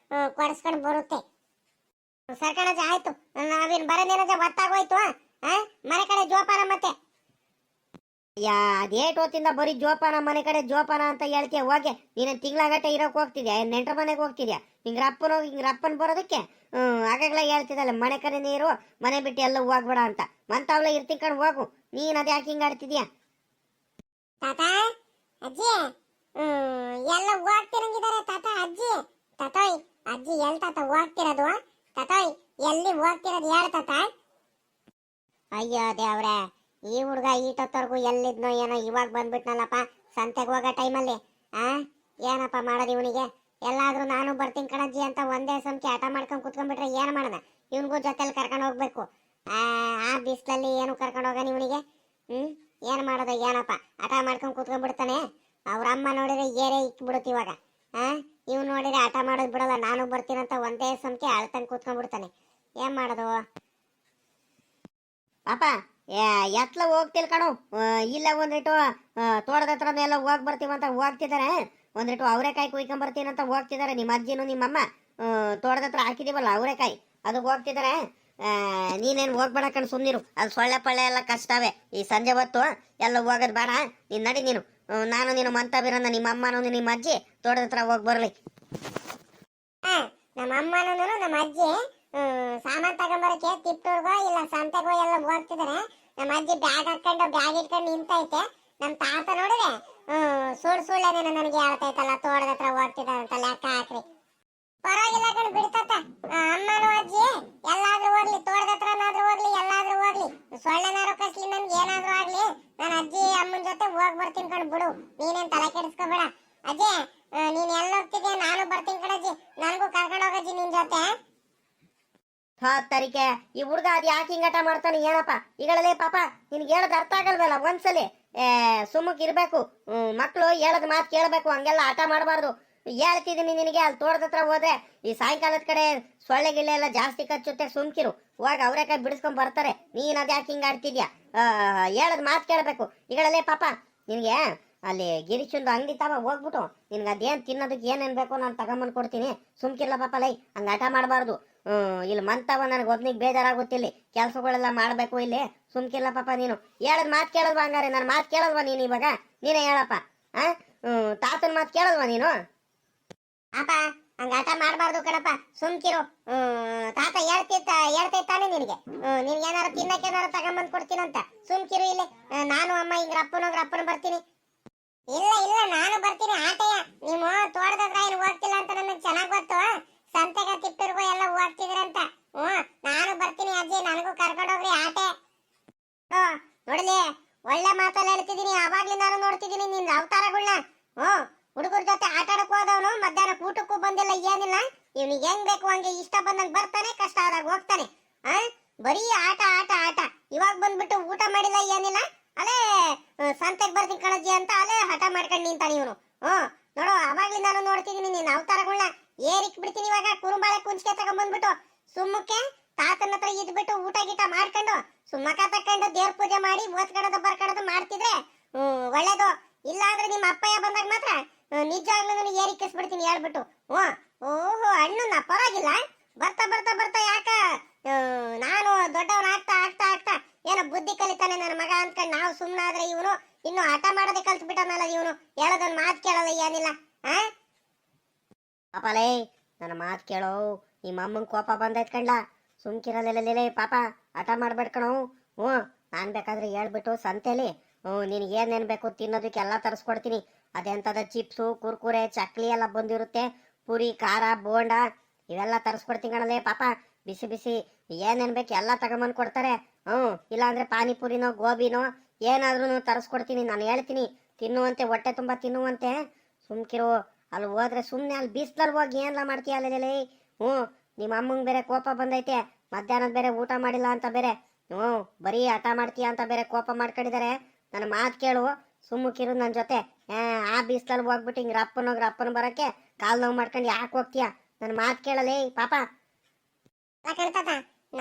ಕೊಡಿಸ್ಕೊಂಡು ಬರುತ್ತೆ. ಸರ್ಕಣಜ ಆಯ್ತು, ನಾವಿನ್ ಬರೋದೇನಜ ಒತ್ತಾಗೋಯ್ತು. ಮನೆ ಕಡೆ ಜೋಪಾನ ಮತ್ತೆ. ಅದೇಟ್ ಹೊತ್ತಿಂದ ಬರೀ ಜೋಪಾನ ಮನೆ ಕಡೆ ಜೋಪಾನ ಅಂತ ಹೇಳ್ತೀಯ. ಹೋಗೆ ನೀನು ತಿಂಗಳಗಟ್ಟೆ ಇರೋಕ್ ಹೋಗ್ತಿದ್ಯಾ, ನೆಂಟ್ರ ಮನೆಗೆ ಹೋಗ್ತಿದ್ಯಾ? ಹಿಂಗ್ ರಪ್ಪನ್ ಬರೋದಕ್ಕೆ ಆಗಾಗ್ಲ ಹೇಳ್ತಿದ್ದಲ್ಲ ಮನೆ ಕಡೆ ನೀರು ಮನೆ ಬಿಟ್ಟು ಎಲ್ಲ ಹೋಗ್ಬೇಡ ಅಂತ. ಮಂತಾವ್ಲ ಇರ್ತಿಕೊಂಡು ಹೋಗು, ನೀನ್ ಅದ್ ಯಾಕೆ ಹಿಂಗ ಆಡ್ತಿದ್ಯಾ? ತಾತ ಅಜ್ಜಿ ಎಲ್ಲ ಹೋಗ್ತಿರಂಗಿದ್ದಾರೆ ತಾತ ಅಜ್ಜಿ. ತಾತಾಯ್ ಅಜ್ಜಿ ಎಲ್ ತಾತ ಹೋಗ್ತಿರೋದು? ತಾತಾಯ್ ಎಲ್ಲಿ ಹೋಗ್ತಿರೋದು ಹೇಳ ತಾತ. ಅಯ್ಯೋ ದೇವ್ರೆ, ಈ ಹುಡ್ಗ ಈಟೊತ್ತವರೆಗೂ ಎಲ್ಲಿದ್ನೋ ಏನೋ, ಇವಾಗ ಬಂದ್ಬಿಟ್ನಲ್ಲಪ್ಪ ಸಂತೆಗೆ ಹೋಗೋ ಟೈಮಲ್ಲಿ. ಏನಪ್ಪ ಮಾಡೋದು ಇವನಿಗೆ? ಎಲ್ಲಾದ್ರೂ ನಾನು ಬರ್ತೀನಿ ಕಣಜ್ಜಿ ಅಂತ ಒಂದೇ ಸಮಕ್ಕೆ ಆಟ ಮಾಡ್ಕೊಂಡು ಕುತ್ಕೊಂಡ್ಬಿಟ್ರೆ ಏನ್ ಮಾಡೋಣ? ಇವನ್ಗೂ ಜೊತೆಲಿ ಕರ್ಕೊಂಡು ಹೋಗ್ಬೇಕು. ಆ ಬಿಸ್ಲಲ್ಲಿ ಏನು ಕರ್ಕೊಂಡು ಹೋಗೋಣ ಇವನಿಗೆ? ಏನ್ ಮಾಡೋದು ಏನಪ್ಪ? ಆಟ ಮಾಡ್ಕೊಂಡು ಕುತ್ಕೊಂಡ್ಬಿಡ್ತಾನೆ. ಅವ್ರ ಅಮ್ಮ ನೋಡಿದ್ರೆ ಏರೇ ಇಕ್ಬಿಡುತ್ತೆ ಇವಾಗ. ಇವ್ ನೋಡಿದ್ರೆ ಆಟ ಮಾಡೋದು ಬಿಡಲ್ಲ, ನಾನು ಬರ್ತೀನಂತ ಒಂದೇ ಸಮಕ್ಕೆ ಅಳ್ತಂಗ್ ಕುತ್ಕೊಂಡ್ಬಿಡ್ತಾನೆ. ಏನ್ ಮಾಡೋದು ಪಾಪ? ಎತ್ಲ ಹೋಗ್ತಿಲ್ ಕಣು, ಇಲ್ಲ ಒಂದಿಟ್ಟು ತೋಟದ ಹತ್ರನೆಲ್ಲ ಹೋಗಿ ಬರ್ತೀವಂತ ಹೋಗ್ತಿದ್ದಾರೆ. ಒಂದಿಟ್ಟು ಅವರೆಕಾಯಿ ಕುಯ್ಕೊಂಬರ್ತೀನಿ ಅಂತ ಹೋಗ್ತಿದ್ದಾರೆ ನಿಮ್ಮ ಅಜ್ಜಿನೂ ನಿಮ್ಮಮ್ಮ. ತೋಟದ ಹತ್ರ ಹಾಕಿದೀವಲ್ಲ ಅವರೆಕಾಯಿ, ಅದಕ್ಕೆ ಹೋಗ್ತಿದ್ದಾರೆ. ನೀನೇನು ಹೋಗ್ಬೇಡ ಕಣ್, ಸುಮ್ಮನಿರು. ಅದು ಸೊಳ್ಳೆ ಪಳ್ಳೆ ಎಲ್ಲ ಕಷ್ಟವೇ ಈ ಸಂಜೆ ಹೊತ್ತು, ಎಲ್ಲ ಹೋಗೋದು ಬೇಡ. ನೀನು ನಡಿ ನೀನು. ನಾನು ನೀನು ಮಂತ ಬೀರನ್ನ ನಿಮ್ಮ ಅಮ್ಮನೂ ನಿಮ್ಮ ಅಜ್ಜಿ ತೋಟದ ಹತ್ರ ಹೋಗಿ ಬರಲಿ. ನಮ್ಮ ಅಮ್ಮನೂ ನಮ್ಮ ಅಜ್ಜಿ ಸಾಮಾನ್ ತಗೊಂಬರಕ್ಕೆ ತಿಪ್ಟೂರ್ಗೋ ಇಲ್ಲ ಸಂತೆಗೋ ಎಲ್ಲ ಹೋಗ್ತಿದಾರೆ. ನಮ್ಮ ಅಜ್ಜಿ ಬ್ಯಾಗ್ ಹಾಕೊಂಡು ಬ್ಯಾಗ್ ಇಟ್ಕೊಂಡು ನಿಂತೈತೆ. ನಮ್ಮ ತಾತ ನೋಡಿದ್ರೆ ಸುಳ್ಳೆನೇನೋ ನನಗೆ ಹೇಳ್ತೈತಲ್ಲ ತೋಟದ ಹತ್ರ ಹೋಗ್ತಿದ್ದಾರೆ ಅಂತ ಲೆಕ್ಕ ಹಾಕ್ರಿ. ಪರವಾಗಿಲ್ಲ ಕಣ್ ಬಿಡ್ತತ್ತ. ಅಮ್ಮನೂ ಅಜ್ಜಿ ಎಲ್ಲಾದ್ರೂ ಹೋಗ್ಲಿ, ತೋಟದ ಹತ್ರನಾದ್ರೂ ಹೋಗ್ಲಿ, ಎಲ್ಲಾದ್ರೂ ಹೋಗ್ಲಿ, ಸೊಳ್ಳೆನಾರು ಕಸ್ಲಿ ನನ್ಗೆ ಏನಾದ್ರೂ ಆಗ್ಲಿ, ನಾನು ಅಜ್ಜಿ ಅಮ್ಮನ ಜೊತೆ ಹೋಗ್ ಬರ್ತೀನಿ ಕಣ್ ಬಿಡು. ನೀನೇನ್ ತಲೆ ಕೆಡಿಸ್ಕೋಬೇಡ. ಅಜ್ಜಿ ನೀನ್ ಎಲ್ಲ ಹೋಗ್ತಿದ್ಯಾ, ನಾನು ಬರ್ತೀನಿ ಕಣಜ್ಜಿ. ನನಗೂ ಕರ್ಕೊಂಡು ಹೋಗಜ್ಜಿ ನಿನ್ ಜೊತೆ. ತರಿಕೆ ಈ ಹುಡುಗ ಅದು ಯಾಕೆ ಹಿಂಗಟ ಮಾಡ್ತಾನೆ ಏನಪ್ಪ? ಈಗಳೇ ಪಾಪ ನಿನ್ಗೆ ಹೇಳೋದು ಅರ್ಥ ಆಗಲ್ವಲ್ಲ ಒಂದ್ಸಲಿ. ಸುಮ್ಮಕ್ ಇರ್ಬೇಕು. ಮಕ್ಕಳು ಹೇಳೋದ್ ಮಾತು ಕೇಳಬೇಕು, ಹಂಗೆಲ್ಲ ಆಟ ಮಾಡಬಾರ್ದು. ಹೇಳ್ತಿದ್ದೀನಿ ನಿನಗೆ, ಅಲ್ಲಿ ತೋಟದ ಹತ್ರ ಹೋದ್ರೆ ಈ ಸಾಯಂಕಾಲದ ಕಡೆ ಸೊಳ್ಳೆ ಗಿಳ್ಳೆ ಎಲ್ಲ ಜಾಸ್ತಿ ಕಚ್ಚುತ್ತೆ, ಸುಮ್ಕಿರು. ಹೋಗಿ ಅವರೆಕಾಯಿ ಬಿಡಿಸ್ಕೊಂಡ್ ಬರ್ತಾರೆ. ನೀನ್ ಅದ್ ಯಾಕೆ ಹಿಂಗ ಆಡ್ತಿದ್ಯಾ? ಹೇಳೋದ್ ಮಾತು ಕೇಳಬೇಕು. ಈಗಳೇ ಪಾಪ ನಿನಗೆ ಅಲ್ಲಿ ಗಿರೀಶಂದು ಅಂಗಡಿ ತವ ಹೋಗ್ಬಿಟ್ಟು ನಿನ್ಗೆ ಅದೇನ್ ತಿನ್ನೋದಕ್ಕೆ ಏನೇನ್ ಬೇಕೋ ನಾನು ತಗೊಂಬಂದ್ ಕೊಡ್ತೀನಿ. ಸುಮ್ಕಿರ್ಲ ಪಾಪ ಲೈ, ಹಂಗ ಆಟ ಮಾಡಬಾರ್ದು. ಇಲ್ಲಿ ಮಂತವ ನನಗೆ ಒಬ್ನಿಗೆ ಬೇಜಾರಾಗುತ್ತಿಲ್ಲಿ, ಕೆಲ್ಸಗಳೆಲ್ಲ ಮಾಡ್ಬೇಕು ಇಲ್ಲಿ. ಸುಮ್ಕಿರ್ಲ ಪಾಪ ನೀನು. ಹೇಳದ್ ಮಾತು ಕೇಳಲ್ವಾ? ಹಂಗಾರೆ ನನ್ನ ಮಾತು ಕೇಳಲ್ವಾ ನೀನು? ಇವಾಗ ನೀನೇ ಹೇಳಪ್ಪ. ತಾತನ ಮಾತು ಕೇಳಲ್ವಾ ನೀನು? ಅಪ್ಪ ಹಂಗ ಆಟ ಮಾಡಬಾರ್ದು ಕಣಪ್ಪ, ಸುಮ್ಕಿರು. ತಾತ ಹೇಳ್ತೈತಾನೆ ನಿನಗೆ. ನಿನ್ಗೆ ಏನಾರು ತಿನ್ನಕ್ಕೆ ಏನಾರು ತಗೊಂಬಂದ್ ಕೊಡ್ತೀನಂತ. ಸುಮ್ಕಿರು ಇಲ್ಲಿ. ನಾನು ಅಮ್ಮ ಹಿಂಗ್ ರಪ್ಪನ ಬರ್ತೀನಿ. ಇಲ್ಲ ಇಲ್ಲ ನಾನು ಬರ್ತೀನಿ ಆಟೆಯ. ನೀವು ತೋಟದ ಹತ್ರ ಏನು ಹೋಗ್ತಿಲ್ಲ ಅಂತ ನನಗೆ ಚೆನ್ನಾಗ್ ಗೊತ್ತು. ಸಂತೆಗ ತಿಪ್ಪರ್ಗೋ ಎಲ್ಲ ಹೋಗ್ತಿದ್ರಂತ. ನಾನು ಬರ್ತೀನಿ ಅಜ್ಜಿ, ನನಗೂ ಕರ್ಕೊಂಡೋಗ್ರಿ ಆಟೆ. ನೋಡಲಿ, ಒಳ್ಳೆ ಮಾತಲ್ಲ ಹೇಳ್ತಿದ್ದೀನಿ. ಅವಾಗ್ಲಿ ನಾನು ನೋಡ್ತಿದ್ದೀನಿ ನಿನ್ ಅವತಾರಗಳನ್ನ. ಹುಡುಗರ ಜೊತೆ ಆಟ ಆಡಕ್ ಹೋದವನು ಮಧ್ಯಾಹ್ನ ಊಟಕ್ಕೂ ಬಂದಿಲ್ಲ, ಏನಿಲ್ಲ. ಇವ್ನಿಗೆ ಹೆಂಗ್ ಬೇಕು ಹಂಗೆ ಇಷ್ಟ ಬಂದಂಗ್ ಬರ್ತಾನೆ, ಕಷ್ಟ ಆದಾಗ ಹೋಗ್ತಾನೆ. ಬರೀ ಆಟ ಆಟ ಆಟ. ಇವಾಗ ಬಂದ್ಬಿಟ್ಟು ಊಟ ಮಾಡಿಲ್ಲ, ಏನಿಲ್ಲ. ಅಲ್ಲೇ ಸಂತೆಗ್ ಬರ್ತೀನಿ ಕಣಜ್ಜಿ ಅಂತ ಅಲ್ಲೇ ಹಠ ಮಾಡ್ಕೊಂಡು ನಿಂತಾನೆ ಇವನು. ನೋಡು, ಅವಾಗ್ಲಿ ನಾನು ನೋಡ್ತಿದ್ದೀನಿ ನಿನ್ನ ಅವತಾರಗಳನ್ನ. ಏರಿಕ್ ಬಿಡ್ತೀನಿ ಇವಾಗ. ಕುರುಂಬಾಳೆ ಕುಂಚಿಕೆ ತಗೊಂಡ್ಬಂದ್ಬಿಟ್ಟು ಸುಮ್ಮಕ್ಕೆ ತಾತನ ಹತ್ರ ಇದ್ಬಿಟ್ಟು ಊಟ ಗೀಟ ಮಾಡ್ಕೊಂಡು ಸುಮ್ಮಕ ತಕೊಂಡು ದೇವ್ರ ಪೂಜೆ ಮಾಡಿ ಓದ್ಕಡೋದು ಬರ್ಕಡೋದು ಮಾಡ್ತಿದ್ರೆ ಒಳ್ಳೇದು. ಇಲ್ಲ ಅಂದ್ರೆ ನಿಮ್ಮ ಅಪ್ಪಯ್ಯ ಬಂದಾಗ ಮಾತ್ರ ನಿಜವಾಗ್ಲೂ ಏರಿಕಿಸ್ಬಿಡ್ತೀನಿ ಹೇಳ್ಬಿಟ್ಟು. ಓಹೋ ಅಣ್ಣನ ಪರವಾಗಿಲ್ಲ. ಬರ್ತಾ ಬರ್ತಾ ಬರ್ತಾ ಯಾಕ ನಾನು ದೊಡ್ಡವನ್ ಆಗ್ತಾ ಆಗ್ತಾ ಆಗ್ತಾ ಏನೋ ಬುದ್ಧಿ ಕಲಿತಾನೆ ನನ್ನ ಮಗ ಅಂದ್ಕೊಂಡು ನಾವು ಸುಮ್ಮನಾದ್ರೆ ಇವನು ಇನ್ನು ಹಠ ಮಾಡೋದೇ ಕಲ್ತು ಬಿಟ್ಟನಲ್ಲ ಇವನು. ಹೇಳೋದೊಂದು ಮಾತು ಕೇಳಲ್ಲ, ಏನಿಲ್ಲ. ಪಾಪಲೇ ನನ್ನ ಮಾತು ಕೇಳೋ. ನಿಮ್ಮ ಅಮ್ಮಂಗೆ ಕೋಪ ಬಂದೈತ್ ಕಂಡ. ಸುಮ್ಕಿರಲ್ಲೇ ಪಾಪ, ಹಠ ಮಾಡ್ಬೇಡ್ಕಣೋ. ನಾನು ಬೇಕಾದ್ರೆ ಹೇಳ್ಬಿಟ್ಟು ಸಂತೆಲಿ ನಿನಗೆ ಏನೇನು ಬೇಕು ತಿನ್ನೋದಕ್ಕೆ ಎಲ್ಲ ತರಿಸ್ಕೊಡ್ತೀನಿ. ಅದೆಂಥದ ಚಿಪ್ಸು, ಕುರ್ಕುರೆ, ಚಕ್ಲಿ ಎಲ್ಲ ಬಂದಿರುತ್ತೆ. ಪುರಿ, ಖಾರ, ಬೋಂಡ ಇವೆಲ್ಲ ತರಿಸ್ಕೊಡ್ತೀನಿ ಕಣಲೇ ಪಾಪ. ಬಿಸಿ ಬಿಸಿ ಏನೇನು ಬೇಕು ಎಲ್ಲ ತಗೊಂಬಂದು ಕೊಡ್ತಾರೆ. ಇಲ್ಲಾಂದ್ರೆ ಪಾನಿಪುರಿನೋ ಗೋಬಿನೋ ಏನಾದ್ರೂ ತರಿಸ್ಕೊಡ್ತೀನಿ. ನಾನು ಹೇಳ್ತೀನಿ ತಿನ್ನುವಂತೆ, ಹೊಟ್ಟೆ ತುಂಬ ತಿನ್ನುವಂತೆ. ಸುಮ್ಕಿರು. ಅಲ್ಲಿ ಹೋದ್ರೆ ಸುಮ್ಮನೆ ಅಲ್ಲಿ ಬಿಸ್ಲಲ್ಲಿ ಹೋಗಿ ಏನೆಲ್ಲ ಮಾಡ್ತೀಯ ಅಲ್ಲೇ. ನಿಮ್ಮ ಅಮ್ಮಂಗೆ ಬೇರೆ ಕೋಪ ಬಂದೈತೆ, ಮಧ್ಯಾಹ್ನದ ಬೇರೆ ಊಟ ಮಾಡಿಲ್ಲ ಅಂತ ಬೇರೆ. ಬರೀ ಹಠ ಮಾಡ್ತೀಯ ಅಂತ ಬೇರೆ ಕೋಪ ಮಾಡ್ಕೊಂಡಿದ್ದಾರೆ. ನನ್ನ ಮಾತು ಕೇಳು, ಸುಮ್ಮಕಿರು ನನ್ನ ಜೊತೆ. ಆ ಬಿಸ್ಲಲ್ಲಿ ಹೋಗ್ಬಿಟ್ಟು ಹಿಂಗೆ ರಪ್ಪನ ಬರೋಕ್ಕೆ ಕಾಲು ನೋವು ಮಾಡ್ಕೊಂಡು ಯಾಕೆ ಹೋಗ್ತೀಯ? ನನ್ನ ಮಾತು ಕೇಳಲೇ ಪಾಪ.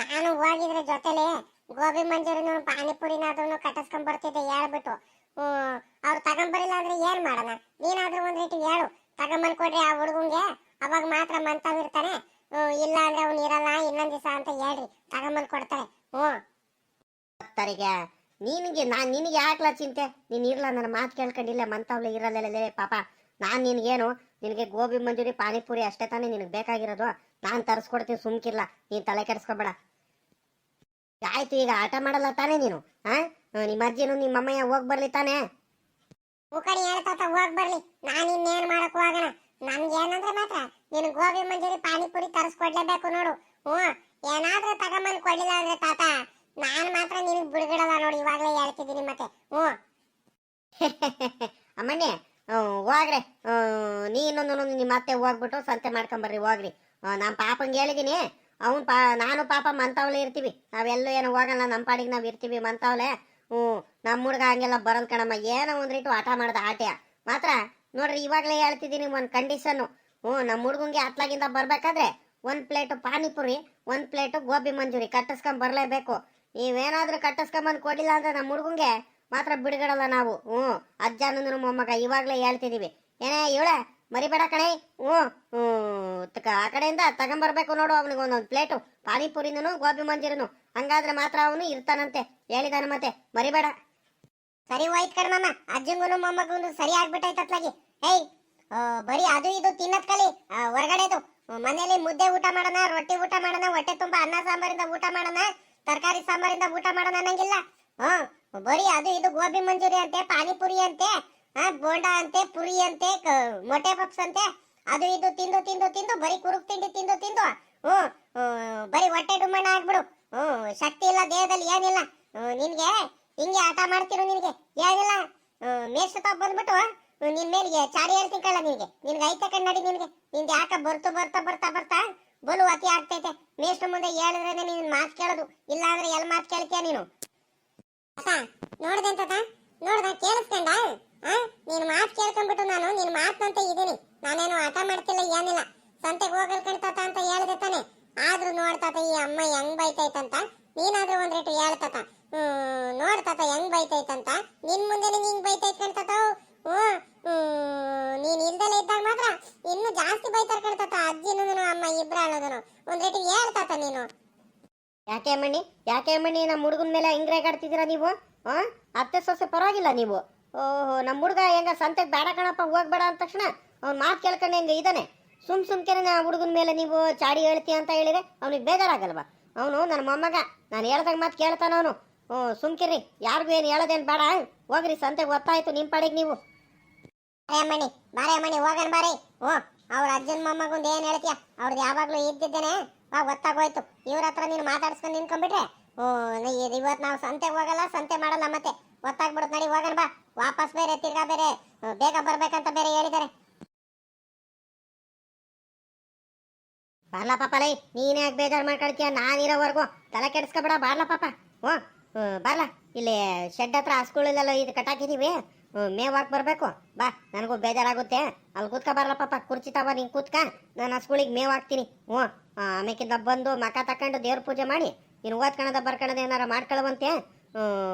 ನಾನು ಹೋಗಿದ್ರೆ ಜೊತೆಲಿ ಗೋಬಿ ಮಂಚೂರಿನ ಪಾನಿಪುರಿನಾದ್ರೂ ಕಟ್ಟಿಸ್ಕೊಂಡ್ ಬರ್ತಿದ್ದೆ ಹೇಳ್ಬಿಟ್ಟು. ಅವ್ರು ತಗೊಂಬರಿಲ್ಲ ಅಂದ್ರೆ ಏನ್ ಮಾಡೋಣ? ನೀನಾದ್ರೂ ಒಂದ್ ರೀತಿ ಹೇಳು, ತಗೊಂಬಂದ್ ಕೊಡ್ರಿ ಆ ಹುಡುಗಂಗೆ, ಅವಾಗ ಮಾತ್ರ ಮಂತಾವಿರ್ತಾನೆ. ಇಲ್ಲ ಅಂದ್ರೆ ಅವ್ನು ಇರಲ್ಲ ಇನ್ನೊಂದ್ ದಿವಸ ಅಂತ ಹೇಳ್ರಿ, ತಗೊಂಬಂದ್ ಕೊಡ್ತಾರೆ. ತರಿಗೆ ನಿನಗೆ ಯಾಕ್ಲ ಚಿಂತೆ? ನೀನು ಇರಲ್ಲ, ನನ್ನ ಮಾತು ಕೇಳ್ಕೊಂಡಿಲ್ಲ ಮಂತವ್ಲೆ ಇರಲ್ಲೇ ಪಾಪ. ನಾನು ನಿನಗೇನು, ನಿನಗೆ ಗೋಬಿ ಮಂಚೂರಿ ಪಾನಿಪುರಿ ಅಷ್ಟೇ ತಾನೇ ನಿನಗೆ ಬೇಕಾಗಿರೋದು. ನಾನು ತರಿಸ್ಕೊಡ್ತೀನಿ, ಸುಮ್ಕಿರ್ಲ, ನೀನು ತಲೆ ಕೆಡಿಸ್ಕೊಬೇಡ. ಆಯ್ತು, ಈಗ ಆಟ ಮಾಡಲ್ಲ ತಾನೇ ನೀನು? ನಿಮ್ಮ ಅಜ್ಜಿನೂ ನಿಮ್ಮ ಅಮ್ಮಯ್ಯ ಹೋಗಿ ಬರ್ಲಿ ತಾನೇ? ಮುಖಣಿ ಹೇಳ್ತಾತ ಹೋಗ್ ಬರ್ಲಿ, ನಾನು ಇನ್ನೇನ್ ಮಾಡಕ್ ಹೋಗೋಣ. ನನ್ಗೆ ಏನಂದ್ರೆ ಮಾತ್ರ ನೀನು ಗೋಬಿ ಮಂಚೂರಿ ಪಾನಿಪುರಿ ತರಿಸ್ಕೊಡ್ಲೇಬೇಕು ನೋಡು. ಏನಾದ್ರೂ ತಗೊಂಬಂದ್ ಕೊಡ್ಲಿಲ್ಲ ಅಂದ್ರೆ ತಾತ ನಾನ್ ಮಾತ್ರ ನಿನಗ್ ಬಿಡ್ಗಿಡಲ್ಲ ನೋಡಿ, ಇವಾಗ್ಲೇ ಹೇಳ್ತಿದ್ದೀನಿ ಮತ್ತೆ. ಅಮ್ಮಣ್ಣೆ ಹೋಗ್ರೆ, ನೀನು ನಿಮ್ಮ ಅತ್ತೆ ಹೋಗ್ಬಿಟ್ಟು ಸಂತೆ ಮಾಡ್ಕೊಂಬರ್ರಿ ಹೋಗ್ರಿ. ನಮ್ಮ ಪಾಪಂಗೆ ಹೇಳಿದೀನಿ, ನಾನು ಪಾಪ ಮಂತವ್ಲೆ ಇರ್ತೀವಿ. ನಾವೆಲ್ಲೂ ಏನೋ ಹೋಗಲ್ಲ, ನಮ್ಮ ಪಾಡಿಗೆ ನಾವು ಇರ್ತೀವಿ ಮಂತವ್ಲೆ. ನಮ್ಮ ಹುಡುಗ ಹಂಗೆಲ್ಲ ಬರಲ್ ಕಣಮ್ಮ. ಏನೋ ಒಂದ್ರಿಟ್ಟು ಆಟ ಮಾಡ್ದ ಆಟೆ ಮಾತ್ರ ನೋಡ್ರಿ. ಇವಾಗಲೇ ಹೇಳ್ತಿದ್ದೀನಿ ಒಂದು ಕಂಡೀಷನ್ನು. ನಮ್ಮ ಹುಡುಗಂಗೆ ಅತ್ಲಾಗಿಂದ ಬರ್ಬೇಕಾದ್ರೆ 1 ಪ್ಲೇಟು ಪಾನಿಪುರಿ, 1 ಪ್ಲೇಟು ಗೋಬಿ ಮಂಚೂರಿ ಕಟ್ಟಿಸ್ಕೊಂಡ್ ಬರ್ಲೇಬೇಕು. ನೀವೇನಾದ್ರೂ ಕಟ್ಟಿಸ್ಕೊಂಬಂದು ಕೊಡಿಲ್ಲ ಅಂದ್ರೆ ನಮ್ಮ ಹುಡುಗಂಗೆ ಮಾತ್ರ ಬಿಡುಗಡಲ್ಲ ನಾವು. ಅಜ್ಜನಂದ್ರು ಮೊಮ್ಮಗ ಇವಾಗಲೇ ಹೇಳ್ತಿದೀವಿ. ಏನೇ ಇವಳ ಮರಿಬೇಡ ಕಣೆ. ಹ್ಞೂ ಆ ಕಡೆಯಿಂದ ತಗೊಂಬರ್ಬೇಕು ನೋಡು ಅವನಿಗೆ ಒಂದೊಂದು ಪ್ಲೇಟು ಪಾನಿಪುರಿನೂ ಗೋಬಿ ಮಂಜೂರಿನು. ಹಂಗಾದ್ರೆ ಮಾತ್ರ ಅವನು ಇರ್ತಾನಂತೆ ಹೇಳಿದಾನ, ಮತ್ತೆ ಮರಿಬೇಡ. ಸರಿ ಹೋಯ್ತು ಕಣ್ಮಮ್ಮ, ಅಜ್ಜಂಗುನು ಮೊಮ್ಮಗುನು ಸರಿ ಆಗ್ಬಿಟ್ಟೈತತ್ಲಾಗಿ. ಏಯ್ ಬರೀ ಅದು ಇದು ತಿನ್ನತ್ ಕಲಿ, ಹೊರಗಡೆದು ಮನೇಲಿ ಮುದ್ದೆ ಊಟ ಮಾಡೋಣ, ರೊಟ್ಟಿ ಊಟ ಮಾಡೋಣ, ಹೊಟ್ಟೆ ತುಂಬಾ ಅನ್ನ ಸಾಂಬಾರಿಂದ ಊಟ ಮಾಡೋಣ, ತರಕಾರಿ ಸಾಂಬಾರಿಂದ ಊಟ ಮಾಡೋಣ ಅನ್ನಂಗಿಲ್ಲ. ಬರೀ ಅದು ಇದು ಗೋಬಿ ಮಂಜೂರಿ ಅಂತೆ, ಪಾನಿಪುರಿ ಅಂತೆ, ಬೋಂಡಾ ಅಂತೆ, ಪುರಿ ಅಂತೆ, ಮೊಟ್ಟೆ ಪಪ್ಸ್ ಅಂತೆ, ಅದು ಇದು ತಿಂದು ತಿಂದು ತಿಂದು ಬರೀ ಕುರುಕ್ ತಿಂಡಿ ತಿಂದು ತಿಂದು ಬರೀ ಹೊಟ್ಟೆ ಡುಮ್ಮಣ್ಣ ಆಗ್ಬಿಡು. ಶಕ್ತಿ ಇಲ್ಲ ದೇಹದಲ್ಲಿ, ಏನಿಲ್ಲ ನಿನ್ಗೆ. ಹಿಂಗೆ ಆಟ ಮಾಡ್ತಿರು, ನಿನ್ಗೆ ಏನಿಲ್ಲ. ಮೇಷ್ಟ್ರ ಬಂದ್ಬಿಟ್ಟು ನಿನ್ ಮೇಲಿಗೆ ಚಾಡಿ ಹೇಳ್ತೀನಿ ಕಳ್ಳ ನಿನ್ಗೆ. ನಿನ್ಗೆ ಐತೆ ಕಣ್ಣಡಿ ನಿನ್ಗೆ. ನಿನ್ಗೆ ಯಾಕ ಬರ್ತಾ ಬರ್ತಾ ಬರ್ತಾ ಬರ್ತಾ ಬಲು ಅತಿ ಆಗ್ತೈತೆ. ಮೇಷ್ಟ್ರ ಮುಂದೆ ಹೇಳಿದ್ರೆ ನೀನ್ ಮಾತು ಕೇಳೋದು, ಇಲ್ಲ ಅಂದ್ರೆ ಎಲ್ ಮಾತು ಕೇಳ್ತೀಯ ನೀನು. ನೋಡ್ದೆ ಅಂತ ನೋಡ್ದ ಕೇಳಿಸ್ಕೊಂಡ? ನೀನ್ ಮಾತು ಕೇಳ್ಕೊಂಡ್ಬಿಟ್ಟು ನಾನು ನಿನ್ ಮಾತಂತ ಇದೀನಿ. ನಾನೇನು ಆಟ ಮಾಡ್ತಿಲ್ಲ, ಏನಿಲ್ಲ. ಸಂತೆಗೆ ಹೋಗಲ್ ಕಣ್ತಾತ ಅಂತ ಹೇಳಿದೆ ತಾನೆ. ಆದ್ರೂ ನೋಡ್ತಾತ ಈ ಅಮ್ಮ ಹೆಂಗ್ ಬೈತೈತಂತ. ನೀನಾದ್ರೂ ಒಂದ್ ರೇಟು ಹೇಳ್ತಾತ. ನೋಡ್ತಾತ ಹೆಂಗ್ ಬೈತೈತಂತ. ನಿನ್ ಮುಂದೆನೆ ನಿಂಗ್ ಬೈತೈತ್ ಕಣ್ತಾತ. ನೀನ್ ಇಲ್ದಲೆ ಇದ್ದಾಗ ಮಾತ್ರ ಇನ್ನು ಜಾಸ್ತಿ ಬೈತಾರ ಕಣ್ತಾತ. ಅಜ್ಜಿನೂ ಅಮ್ಮ ಇಬ್ರ ಅನ್ನೋದನು ಒಂದ್ ರೇಟಿಗೆ ಹೇಳ್ತಾತ ನೀನು. ಯಾಕೆ ಮಣ್ಣಿ ನಮ್ಮ ಹುಡುಗನ ಮೇಲೆ ಹಿಂಗ್ ರೇಗಾಡ್ತಿದ್ದೀರಾ ನೀವು? ಅತ್ತೆ ಸೊಸೆ ಪರವಾಗಿಲ್ಲ ನೀವು. ಓಹೋ, ನಮ್ಮ ಹುಡುಗ ಹೆಂಗ ಸಂತೆಗೆ ಬೇಡ ಕಣಪ್ಪ ಹೋಗ್ಬೇಡ ಅಂದ ತಕ್ಷಣ ಅವ್ನು ಮಾತು ಕೇಳ್ಕೊಂಡು ಹೆಂಗ ಇದ್ದಾನೆ. ಸುಮ್ಕೆನೆ ಆ ಹುಡುಗನ ಮೇಲೆ ನೀವು ಚಾಡಿ ಹೇಳ್ತೀಯ ಅಂತ ಹೇಳಿದ್ರೆ ಅವ್ನಿಗೆ ಬೇಜಾರಾಗಲ್ವಾ? ಅವನು ನನ್ನ ಮೊಮ್ಮಗ, ನಾನು ಹೇಳ್ದಾಗ ಮಾತು ಕೇಳ್ತಾನ ಅವನು. ಸುಮ್ಕಿರಿ, ಯಾರಿಗೂ ಏನು ಹೇಳೋದೇನು ಬೇಡ. ಹೋಗ್ರಿ, ಸಂತೆಗೆ ಗೊತ್ತಾಯ್ತು ನಿಮ್ಮ ಪಾಡಿಗೆ ನೀವು. ಬಾರೆ ಅಮ್ಮಣಿ ಹೋಗನ್ ಬಾರಿ. ಅವ್ರ ಅಜ್ಜನ ಮೊಮ್ಮಗುಂದ ಏನ್ ಹೇಳ್ತೀಯ? ಅವ್ರದ್ದು ಯಾವಾಗ್ಲೂ ಇದ್ದಿದ್ದೇನೆ, ಗೊತ್ತಾಗೋಯ್ತು. ಇವ್ರ ಹತ್ರ ನೀನು ಮಾತಾಡ್ಸ್ಕೊಂಡು ನಿನ್ಕೊಂಡ್ಬಿಟ್ರೆ ಇವತ್ತು ನಾವು ಸಂತೆಗೆ ಹೋಗಲ್ಲ, ಸಂತೆ ಮಾಡಲ್ಲ, ಮತ್ತೆ ಗೊತ್ತಾಗ್ಬಿಡುತ್ತೆ. ನಡಿ ಹೋಗನ್ ಬಾ. ವಾಪಸ್ ಬೇರೆ ತಿರ್ಗಾ ಬೇರೆ ಬೇಗ ಬರ್ಬೇಕಂತ ಬೇರೆ ಹೇಳಿದ್ದಾರೆ. ಬಾರ್ಲಾ ಪಾಪ, ಲೈ ನೀನೇ ಯಾಕೆ ಬೇಜಾರು ಮಾಡ್ಕೊಳ್ತೀಯ? ನಾನಿರೋವರೆಗೂ ತಲೆ ಕೆಡಿಸ್ಕೊಬೇಡ. ಬಾರ್ಲಾ ಪಾಪ. ಬಾರ್ಲಾ, ಇಲ್ಲಿ ಶೆಡ್ ಹತ್ರ ಹಸ್ಗಳಿಲ್ಲ, ಇದು ಕಟ್ಟಾಕಿದೀವಿ, ಮೇವಾಕ್ ಬರ್ಬೇಕು. ಬಾ, ನನಗೂ ಬೇಜಾರಾಗುತ್ತೆ. ಅಲ್ಲಿ ಕೂತ್ಕ ಬಾರ್ಲಾ ಪಾಪ. ಕುರ್ಚಿ ತಗೋ, ನಿಂಗೆ ಕೂತ್ಕ, ನಾನು ಹಸ್ಗಳಿಗೆ ಮೇವ್ ಹಾಕ್ತೀನಿ. ಆಮೇಕಿಂದ ಬಂದು ಮಕ ತಕೊಂಡು ದೇವ್ರ ಪೂಜೆ ಮಾಡಿ ನೀನು ಓದ್ಕಣದ ಬರ್ಕಣದ ಏನಾರ ಮಾಡ್ಕೊಳ್ಳುವಂತೆ.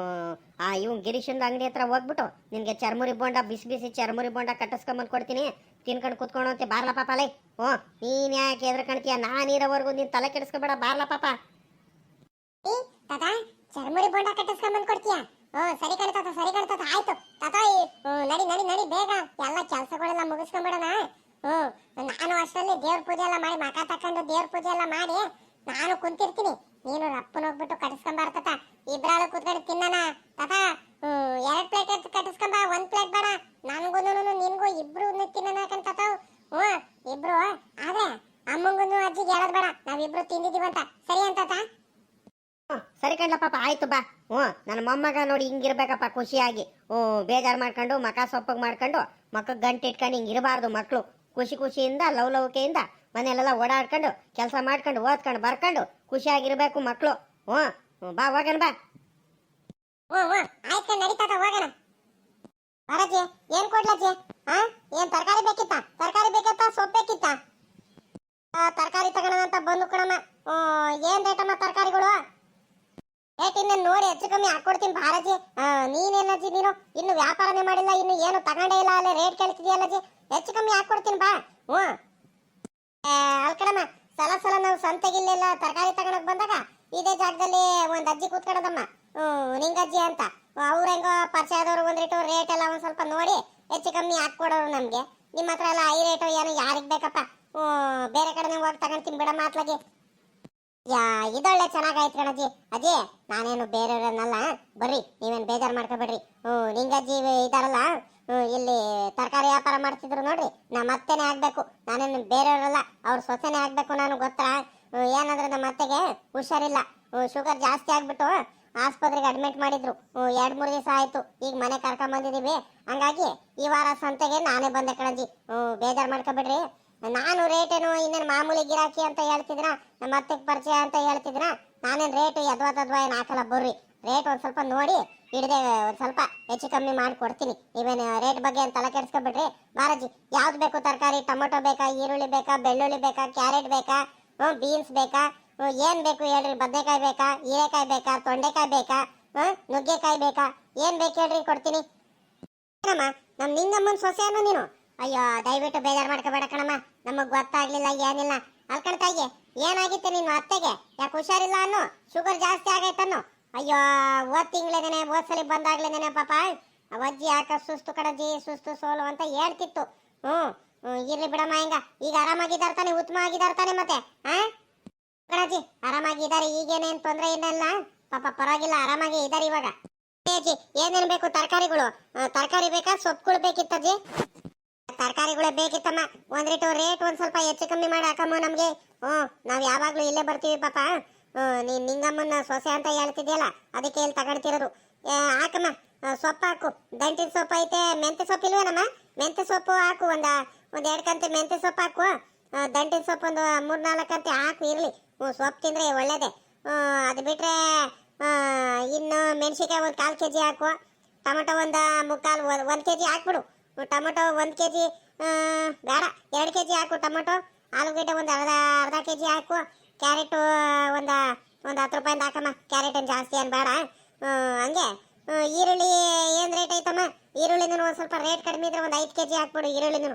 ಇವ್ನು ಗಿರೀಶಂದ ಅಂಗಡಿ ಹತ್ರ ಹೋಗ್ಬಿಟ್ಟು ನಿನಗೆ ಚರ್ಮುರಿ ಬೋಂಡ, ಬಿಸಿ ಬಿಸಿ ಚರ್ಮುರಿ ಬೋಂಡ ಕಟ್ಟಿಸ್ಕೊಂಬಂದು ಕೊಡ್ತೀನಿ, ತಿನ್ಕೊಂಡು ಕೂತ್ಕೊಂಡು ಅಂತೆ. ಬಾರ್ಲಾ ಪಾಪ ಲೈ. ನೀನ್ ಯಾಕೆ ಎದ್ರಕಣ್ತೀಯ? ನಾನಿರೋವರೆಗೂ ನೀನು ತಲೆ ಕೆಡಿಸ್ಕೊಬೇಡ. ಬಾರ್ಲಾ ಪಾಪ. ಚರ್ಮುರಿ ಬೋಂಡ ಕಟ್ಟಿಸ್ಕೊಂಬಂದು ಕೊಡ್ತೀಯ? ಸರಿ ಕಣ್ತಾತ, ಸರಿ ಕಣ್ತಾತ. ಆಯ್ತು ತಾತ, ನಡಿ ನಡಿ ನಡಿ, ಬೇಗ ಎಲ್ಲ ಕೆಲ್ಸಗಳೆಲ್ಲ ಮುಗಿಸ್ಕೊಂಡ್ಬಿಡೋಣ. ನಾನು ಅಷ್ಟರಲ್ಲಿ ದೇವ್ರ ಪೂಜೆ ಎಲ್ಲ ಮಾಡಿ, ಮಕ ತಕೊಂಡು ದೇವ್ರ ಪೂಜೆ ಎಲ್ಲ ಮಾಡಿ ನಾನು ಕುಂತಿರ್ತೀನಿ. ನೀನು ರಪ್ಪನ ಹೋಗ್ಬಿಟ್ಟು ಕಟ್ಟಿಸ್ಕೊಂಬಾರ್ತಾತ. ಇಬ್ರಾಳು ಕೂತ್ಕೊಂಡು ತಿನ್ನೋಣ ತಾತ. 2 ಪ್ಲೇಟ್ ಕಟ್ಟಿಸ್ಕೊಂಬ, 1 ಪ್ಲೇಟ್ ಬೇಡ. ನನಗೂ ನಿನ್ಗೂ ಇಬ್ರು ತಿನ್ನೋಣ ಕಣ್ತಾತ. ಇಬ್ರು. ಆದ್ರೆ ಅಮ್ಮಂಗೂ ಅಜ್ಜಿಗೆ ಹೇಳೋದ್ ಬೇಡ, ನಾವಿಬ್ರು ತಿಂದಿದೀವಂತ. ಸರಿ ಅಂತಾತ? ಸರಿ ಕಣ್ಲ ಪಾಪ, ಆಯ್ತು ಬಾ. ನನ್ನ ಮೊಮ್ಮಗ ನೋಡಿ ಹಿಂಗಿರ್ಬೇಕಪ್ಪ, ಖುಷಿಯಾಗಿ. ಬೇಜಾರು ಮಾಡ್ಕೊಂಡು ಮಕ ಸೊಪ್ಪಗೆ ಮಾಡ್ಕೊಂಡು ಮಕ್ಕಳು ಗಂಟು ಇಟ್ಕೊಂಡು ಹಿಂಗಿರಬಾರ್ದು. ಮಕ್ಕಳು ಖುಷಿಯಿಂದ ಲವಲವಿಕೆಯಿಂದ ಮನೆಯಲ್ಲೆಲ್ಲ ಓಡಾಡ್ಕೊಂಡು ಕೆಲಸ ಮಾಡ್ಕೊಂಡು ಓದ್ಕೊಂಡು ಬರ್ಕೊಂಡು ಖುಷಿಯಾಗಿರ್ಬೇಕು ಮಕ್ಕಳು. ಬಾ ಹೋಗೋಣ ಬಾ. ಆಯ್ತು ನಡೀತಾತ, ಹೋಗೋಣ. ಬರಜ್ಜಿ, ಏನ್ ಕೊಡ್ಲಜ್ಜಿ? ಏನ್ ತರಕಾರಿ ಬೇಕಿತ್ತ? ತರಕಾರಿ ಬೇಕಿತ್ತ, ಸೊಪ್ಪು ಬೇಕಿತ್ತ? ತರಕಾರಿ ತಗೋಣ ಅಂತ ಬಂದು ಕಣಮ್ಮ. ಏನ್ ರೇಟಮ್ಮ ತರಕಾರಿಗಳು? ರೇಟ್ ಇನ್ನ ನೋಡಿ ಹೆಚ್ಚು ಕಮ್ಮಿ ಹಾಕೊಡ್ತೀನಿ ಬಾರಜ್ಜಿ. ನೀನೇನಜ್ಜಿ, ನೀನು ಇನ್ನು ವ್ಯಾಪಾರನೇ ಮಾಡಿಲ್ಲ, ಇನ್ನು ಏನು ತಗೊಂಡೇ ಇಲ್ಲ, ಅಲ್ಲೇ ರೇಟ್ ಕೇಳ್ತಿದ್ಯಲ್ಲಜ್ಜಿ. ಹೆಚ್ಚು ಕಮ್ಮಿ ಹಾಕೊಡ್ತೀನಿ ಬಾ. ಅಲ್ಕಣಮ್ಮ, ಸಲ ನಾವು ಸಂತೆಗಿಲ್ಲೆಲ್ಲ ತರಕಾರಿ ತಗೊಳಕ್ ಬಂದಾಗ ಇದೇ ಜಾಗದಲ್ಲಿ ಒಂದ್ ಅಜ್ಜಿ ಕೂತ್ಕೊಳ್ಳೋದಮ್ಮ, ನಿಂಗಜ್ಜಿ ಅಂತ. ಅವ್ರ ಹೆಂಗೋ ಪರಿಚಯ ಆದವ್ರು ಒಂದ್ ರೇಟ್ ಎಲ್ಲ ಒಂದ್ ಸ್ವಲ್ಪ ನೋಡಿ ಹೆಚ್ಚು ಕಮ್ಮಿ ಹಾಕೊಡೋರು ನಮ್ಗೆ. ನಿಮ್ಮ ಹತ್ರ ಎಲ್ಲ ಹೈ ರೇಟು ಏನೋ ಯಾರಿಗ್ ಬೇಕಪ್ಪ, ಬೇರೆ ಕಡೆ ಹೋಗಿ ತಗೊಂತೀನಿ ಬಿಡ ಮಾತ್ಲಾಗಿ. ಇದೊಳ್ಳೆ ಚೆನ್ನಾಗಾಯ್ತು ಕಣಜ್ಜಿ. ಅಜ್ಜಿ, ನಾನೇನು ಬೇರೆಯವ್ರನ್ನಲ್ಲ, ಬರ್ರಿ, ನೀವೇನು ಬೇಜಾರು ಮಾಡ್ಕೊಬೇಡ್ರಿ. ನಿಂಗಜ್ಜಿ ಇದಾರಲ್ಲ, ಇಲ್ಲಿ ತರಕಾರಿ ವ್ಯಾಪಾರ ಮಾಡ್ತಿದ್ರು ನೋಡ್ರಿ, ನಮ್ಮ ಅತ್ತೆನೇ ಆಗ್ಬೇಕು. ನಾನೇನು ಬೇರೆಯವ್ರಲ್ಲ, ಅವ್ರ ಸೊಸೆನೇ ಆಗ್ಬೇಕು. ನಾನು ಗೊತ್ತಾ, ಏನಂದ್ರೆ ನಮ್ಮ ಅತ್ತೆಗೆ ಹುಷಾರಿಲ್ಲ, ಶುಗರ್ ಜಾಸ್ತಿ ಆಗ್ಬಿಟ್ಟು ಆಸ್ಪತ್ರೆಗೆ ಅಡ್ಮಿಟ್ ಮಾಡಿದ್ರು. 2-3 ದಿವಸ ಆಯ್ತು. ಈಗ ಮನೆ ಕರ್ಕೊಂಡ್ ಬಂದಿದೀವಿ. ಹಂಗಾಗಿ ಈ ವಾರ ಸಂತೆಗೆ ನಾನೇ ಬಂದೆ ಕಣಜ್ಜಿ. ಬೇಜಾರು ಮಾಡ್ಕೊಬೇಡ್ರಿ. ನಾನು ರೇಟೇನು ಇನ್ನೇನು ಮಾಮೂಲಿ ಗಿರಾಕಿ ಅಂತ ಹೇಳ್ತಿದ್ರ, ನಮ್ಮ ಅತ್ತೆಗೆ ಪರಿಚಯ ಅಂತ ಹೇಳ್ತಿದ್ರ. ನಾನೇನು ರೇಟು ಯದ್ವಾ ಏನು ಹಾಕಲ್ಲ. ಬರ್ರಿ, ರೇಟ್ ಒಂದ್ ಸ್ವಲ್ಪ ನೋಡಿ ಹಿಡ್ದೆ ಒಂದ್ ಸ್ವಲ್ಪ ಹೆಚ್ಚು ಕಮ್ಮಿ ಮಾಡಿ ಕೊಡ್ತೀನಿ. ನೀವೇನು ರೇಟ್ ಬಗ್ಗೆ ಏನು ತಲೆ ಕೆಡಿಸ್ಕೊಬಿಡ್ರಿ. ಬಾರಜ್ಜಿ, ಯಾವ್ದು ಬೇಕು ತರಕಾರಿ? ಟೊಮೊಟೊ ಬೇಕಾ, ಈರುಳ್ಳಿ ಬೇಕಾ, ಬೆಳ್ಳುಳ್ಳಿ ಬೇಕಾ, ಕ್ಯಾರೆಟ್ ಬೇಕಾ, ಬೀನ್ಸ್ ಬೇಕಾ, ಏನ್ ಬೇಕು ಹೇಳ್ರಿ? ಬದನೆಕಾಯಿ ಬೇಕಾ, ಹೀರೆಕಾಯಿ ಬೇಕಾ, ತೊಂಡೆಕಾಯಿ ಬೇಕಾ, ನುಗ್ಗೆಕಾಯಿ ಬೇಕಾ? ಏನ್ ಬೇಕು ಹೇಳ್ರಿ, ಕೊಡ್ತೀನಿ. ನಮ್ ನಿಂಗಮ್ಮನ ಸೊಸೆಯನ್ನು ನೀನು ಅಯ್ಯೋ ದಯವಿಟ್ಟು ಬೇಜಾರು ಮಾಡ್ಕೋಬೇಡ ಕಣಮ್ಮ, ನಮಗ್ ಗೊತ್ತಾಗ್ಲಿಲ್ಲ ಏನಿಲ್ಲ. ಅಲ್ಕಣ ತಾಯಿ, ಏನಾಗಿತ್ತು ನಿನ್ನ ಅತ್ತೆಗೆ? ಯಾಕೆ ಹುಷಾರಿಲ್ಲ ಅನ್ನು? ಶುಗರ್ ಜಾಸ್ತಿ ಆಗೈತನ್ನು? ಅಯ್ಯೋ ಹೋದ್ ತಿಂಗಳೇನೆ, ಹೋದ್ಸಲಿ ಬಂದಾಗ್ಲೇನೆ ಪಾಪ ಅಜ್ಜಿ ಯಾಕ ಸುಸ್ತು ಕಣಜ್ಜಿ, ಸುಸ್ತು ಸೋಲು ಅಂತ ಹೇಳ್ತಿತ್ತು. ಇರ್ಲಿ ಬಿಡಮ್ಮ, ಹಿಂಗ ಈಗ ಆರಾಮಾಗಿದ್ದಾರ ತಾನೆ, ಉತ್ತಮ ಆಗಿದಾರ ತಾನೆ ಮತ್ತೆ? ಕಣಜ್ಜಿ ಆರಾಮಾಗಿದ್ದಾರೆ, ಈಗೇನೇನ್ ತೊಂದ್ರೆ ಏನಿಲ್ಲ ಪಾಪ, ಪರವಾಗಿಲ್ಲ, ಆರಾಮಾಗಿ ಇದಾರೆ ಇವಾಗ. ಅಜ್ಜಿ ಏನೇನ್ ಬೇಕು? ತರಕಾರಿಗಳು, ತರಕಾರಿ ಬೇಕಾ, ಸೊಪ್ಪುಗಳು ಬೇಕಿತ್ತಜ್ಜಿ? ತರಕಾರಿಗಳೇ ಬೇಕಿತ್ತಮ್ಮ. ಒಂದ್ರಿಟ್ಟು ರೇಟ್ ಒಂದ್ ಸ್ವಲ್ಪ ಹೆಚ್ಚು ಕಮ್ಮಿ ಮಾಡಿ ಹಾಕಮ್ಮ ನಮ್ಗೆ. ನಾವ್ ಯಾವಾಗ್ಲೂ ಇಲ್ಲೇ ಬರ್ತೀವಿ ಪಾಪ. ನೀನ್ ನಿಂಗಮ್ಮನ ಸೊಸೆ ಅಂತ ಹೇಳ್ತಿದ್ಯಲ್ಲ, ಅದಕ್ಕೆ ಇಲ್ಲಿ ತಗೊಳ್ತಿರೋದು. ಹಾಕಮ್ಮ, ಸೊಪ್ಪು ಹಾಕು. ದಂಟಿನ ಸೊಪ್ಪು ಐತೆ, ಮೆಂತೆ ಸೊಪ್ಪು ಇಲ್ವೇನಮ್ಮ? ಮೆಂತೆ ಸೊಪ್ಪು ಹಾಕು, ಒಂದ್ 2 ಕಂತೆ ಮೆಂತೆ ಸೊಪ್ಪು ಹಾಕು. ದಂಟಿನ ಸೊಪ್ಪು ಒಂದು 3-4 ಕಂತೆ ಹಾಕು, ಇರ್ಲಿ. ಸೊಪ್ಪು ತಿಂದ್ರೆ ಒಳ್ಳೇದೆ. ಅದು ಬಿಟ್ರೆ ಇನ್ನು ಮೆಣಸಿನ್ಕಾಯಿ 1/4 ಕೆಜಿ ಹಾಕು. ಟೊಮೊಟೊ 1 ಕೆಜಿ ಹಾಕ್ಬಿಡು. ಟೊಮೊಟೊ 1 ಕೆಜಿ ಬೇಡ, 2 ಕೆಜಿ ಹಾಕು ಟೊಮೊಟೊ. ಆಲೂಗಡ್ಡೆ ಒಂದು ಅರ್ಧ ಕೆಜಿ ಹಾಕು. ಕ್ಯಾರೆಟ್ ಒಂದು 10 ರೂಪಾಯಿಂದ ಹಾಕಮ್ಮ. ಕ್ಯಾರೆಟ್ ಏನು ಜಾಸ್ತಿ ಏನು ಬೇಡ. ಹಂಗೆ ಈರುಳ್ಳಿ ಏನು ರೇಟ್ ಐತಮ್ಮ? ಈರುಳ್ಳಿನೂ ಒಂದು ಸ್ವಲ್ಪ ರೇಟ್ ಕಡಿಮೆ ಇದ್ರೆ ಒಂದು 5 ಕೆಜಿ ಹಾಕ್ಬಿಡು. ಈರುಳ್ಳಿನೂ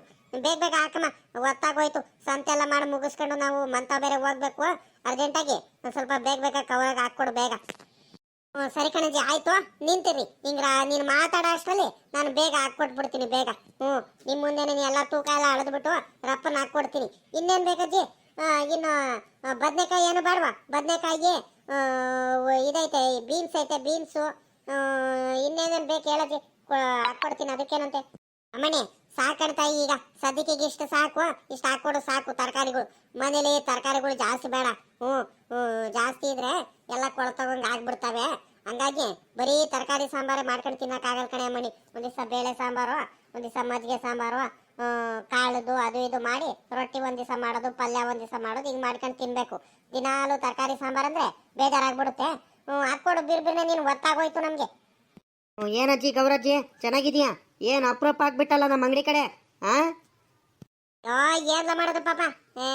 ಬೇಗ ಬೇಗ ಹಾಕಮ್ಮ, ಒತ್ತಾಗೋಯ್ತು. ಸಂತೆ ಎಲ್ಲ ಮಾಡಿ ಮುಗಿಸ್ಕೊಂಡು ನಾವು ಮಂತ ಬೇರೆ ಹೋಗ್ಬೇಕು ಅರ್ಜೆಂಟಾಗಿ. ಒಂದು ಸ್ವಲ್ಪ ಬೇಗ ಬೇಗ ಕವರ್ಗೆ ಹಾಕ್ಕೊಡು ಬೇಗ. ಸರಿ ಕಣಜಿ, ಆಯ್ತು, ನಿಂತಿರಿ. ಹಿಂಗ ನೀನು ಮಾತಾಡೋ ಅಷ್ಟರಲ್ಲಿ ನಾನು ಬೇಗ ಹಾಕ್ಕೊಟ್ಬಿಡ್ತೀನಿ ಬೇಗ. ನಿಮ್ಮ ಮುಂದೆನೆ ಎಲ್ಲ ತೂಕ ಎಲ್ಲ ಅಳದ್ಬಿಟ್ಟು ರಪ್ಪನ ಹಾಕ್ಕೊಡ್ತೀನಿ. ಇನ್ನೇನು ಬೇಕಜ್ಜಿ? ಇನ್ನು ಬದನೆಕಾಯಿ ಏನು ಬೇಡವಾ? ಬದನೆಕಾಯಿ ಇದೈತೆ, ಬೀನ್ಸ್ ಐತೆ, ಬೀನ್ಸು. ಇನ್ನೇನೇನು ಬೇಕು ಹೇಳಜ್ಜಿ, ಹಾಕ್ಕೊಡ್ತೀನಿ. ಅದಕ್ಕೇನಂತೆ ಅಮ್ಮಣಿ, ಸಾಕಣ್ತಾಯಿ, ಈಗ ಸದ್ಯಕ್ಕೆ ಇಷ್ಟು ಸಾಕು, ಇಷ್ಟು ಹಾಕ್ಕೊಡು ಸಾಕು. ತರಕಾರಿಗಳು ಮನೇಲಿ ತರಕಾರಿಗಳು ಜಾಸ್ತಿ ಬೇಡ. ಜಾಸ್ತಿ ಇದ್ರೆ ಎಲ್ಲ ಕೊಳ್ತವಂಗ ಆಗ್ಬಿಡ್ತವೆ. ಹಂಗಾಗಿ ಬರೀ ತರಕಾರಿ ಸಾಂಬಾರೇ ಮಾಡ್ಕೊಂಡು ತಿನ್ನಕ್ಕಾಗಲ್ಲ ಕಣೆ ಅಮ್ಮಣಿ. ಒಂದ್ ದಿವಸ ಬೇಳೆ ಸಾಂಬಾರು, ಒಂದ್ ದಿವಸ ಮಜ್ಜಿಗೆ ಸಾಂಬಾರು, ಕಾಳುದು ಅದು ಇದು ಮಾಡಿ, ರೊಟ್ಟಿ ಒಂದ್ ದಿವಸ ಮಾಡೋದು, ಪಲ್ಯ ಒಂದ್ ದಿವಸ ಮಾಡೋದು, ಹಿಂಗ್ ಮಾಡ್ಕೊಂಡು ತಿನ್ಬೇಕು. ದಿನಾಲು ತರಕಾರಿ ಸಾಂಬಾರ್ ಅಂದ್ರೆ ಬೇಜಾರಾಗ್ಬಿಡುತ್ತೆ. ಹಾಕ್ಕೊಡು ಬಿರ್ಬಿರ್ನೆ, ನೀನು ಒತ್ತಾಗೋಯ್ತು ನಮ್ಗೆ. ಏನಜ್ಜಿ ಗೌರಜ್ಜಿ, ಚೆನ್ನಾಗಿದ್ಯಾ? ಏನ್ ಅಪ್ರೂಪ ಆಗ್ಬಿಟ್ಟಲ್ಲ ನಮ್ಮ ಅಂಗಡಿ ಕಡೆ? ಏನ್ಲ ಮಾಡೋದು ಪಾಪ,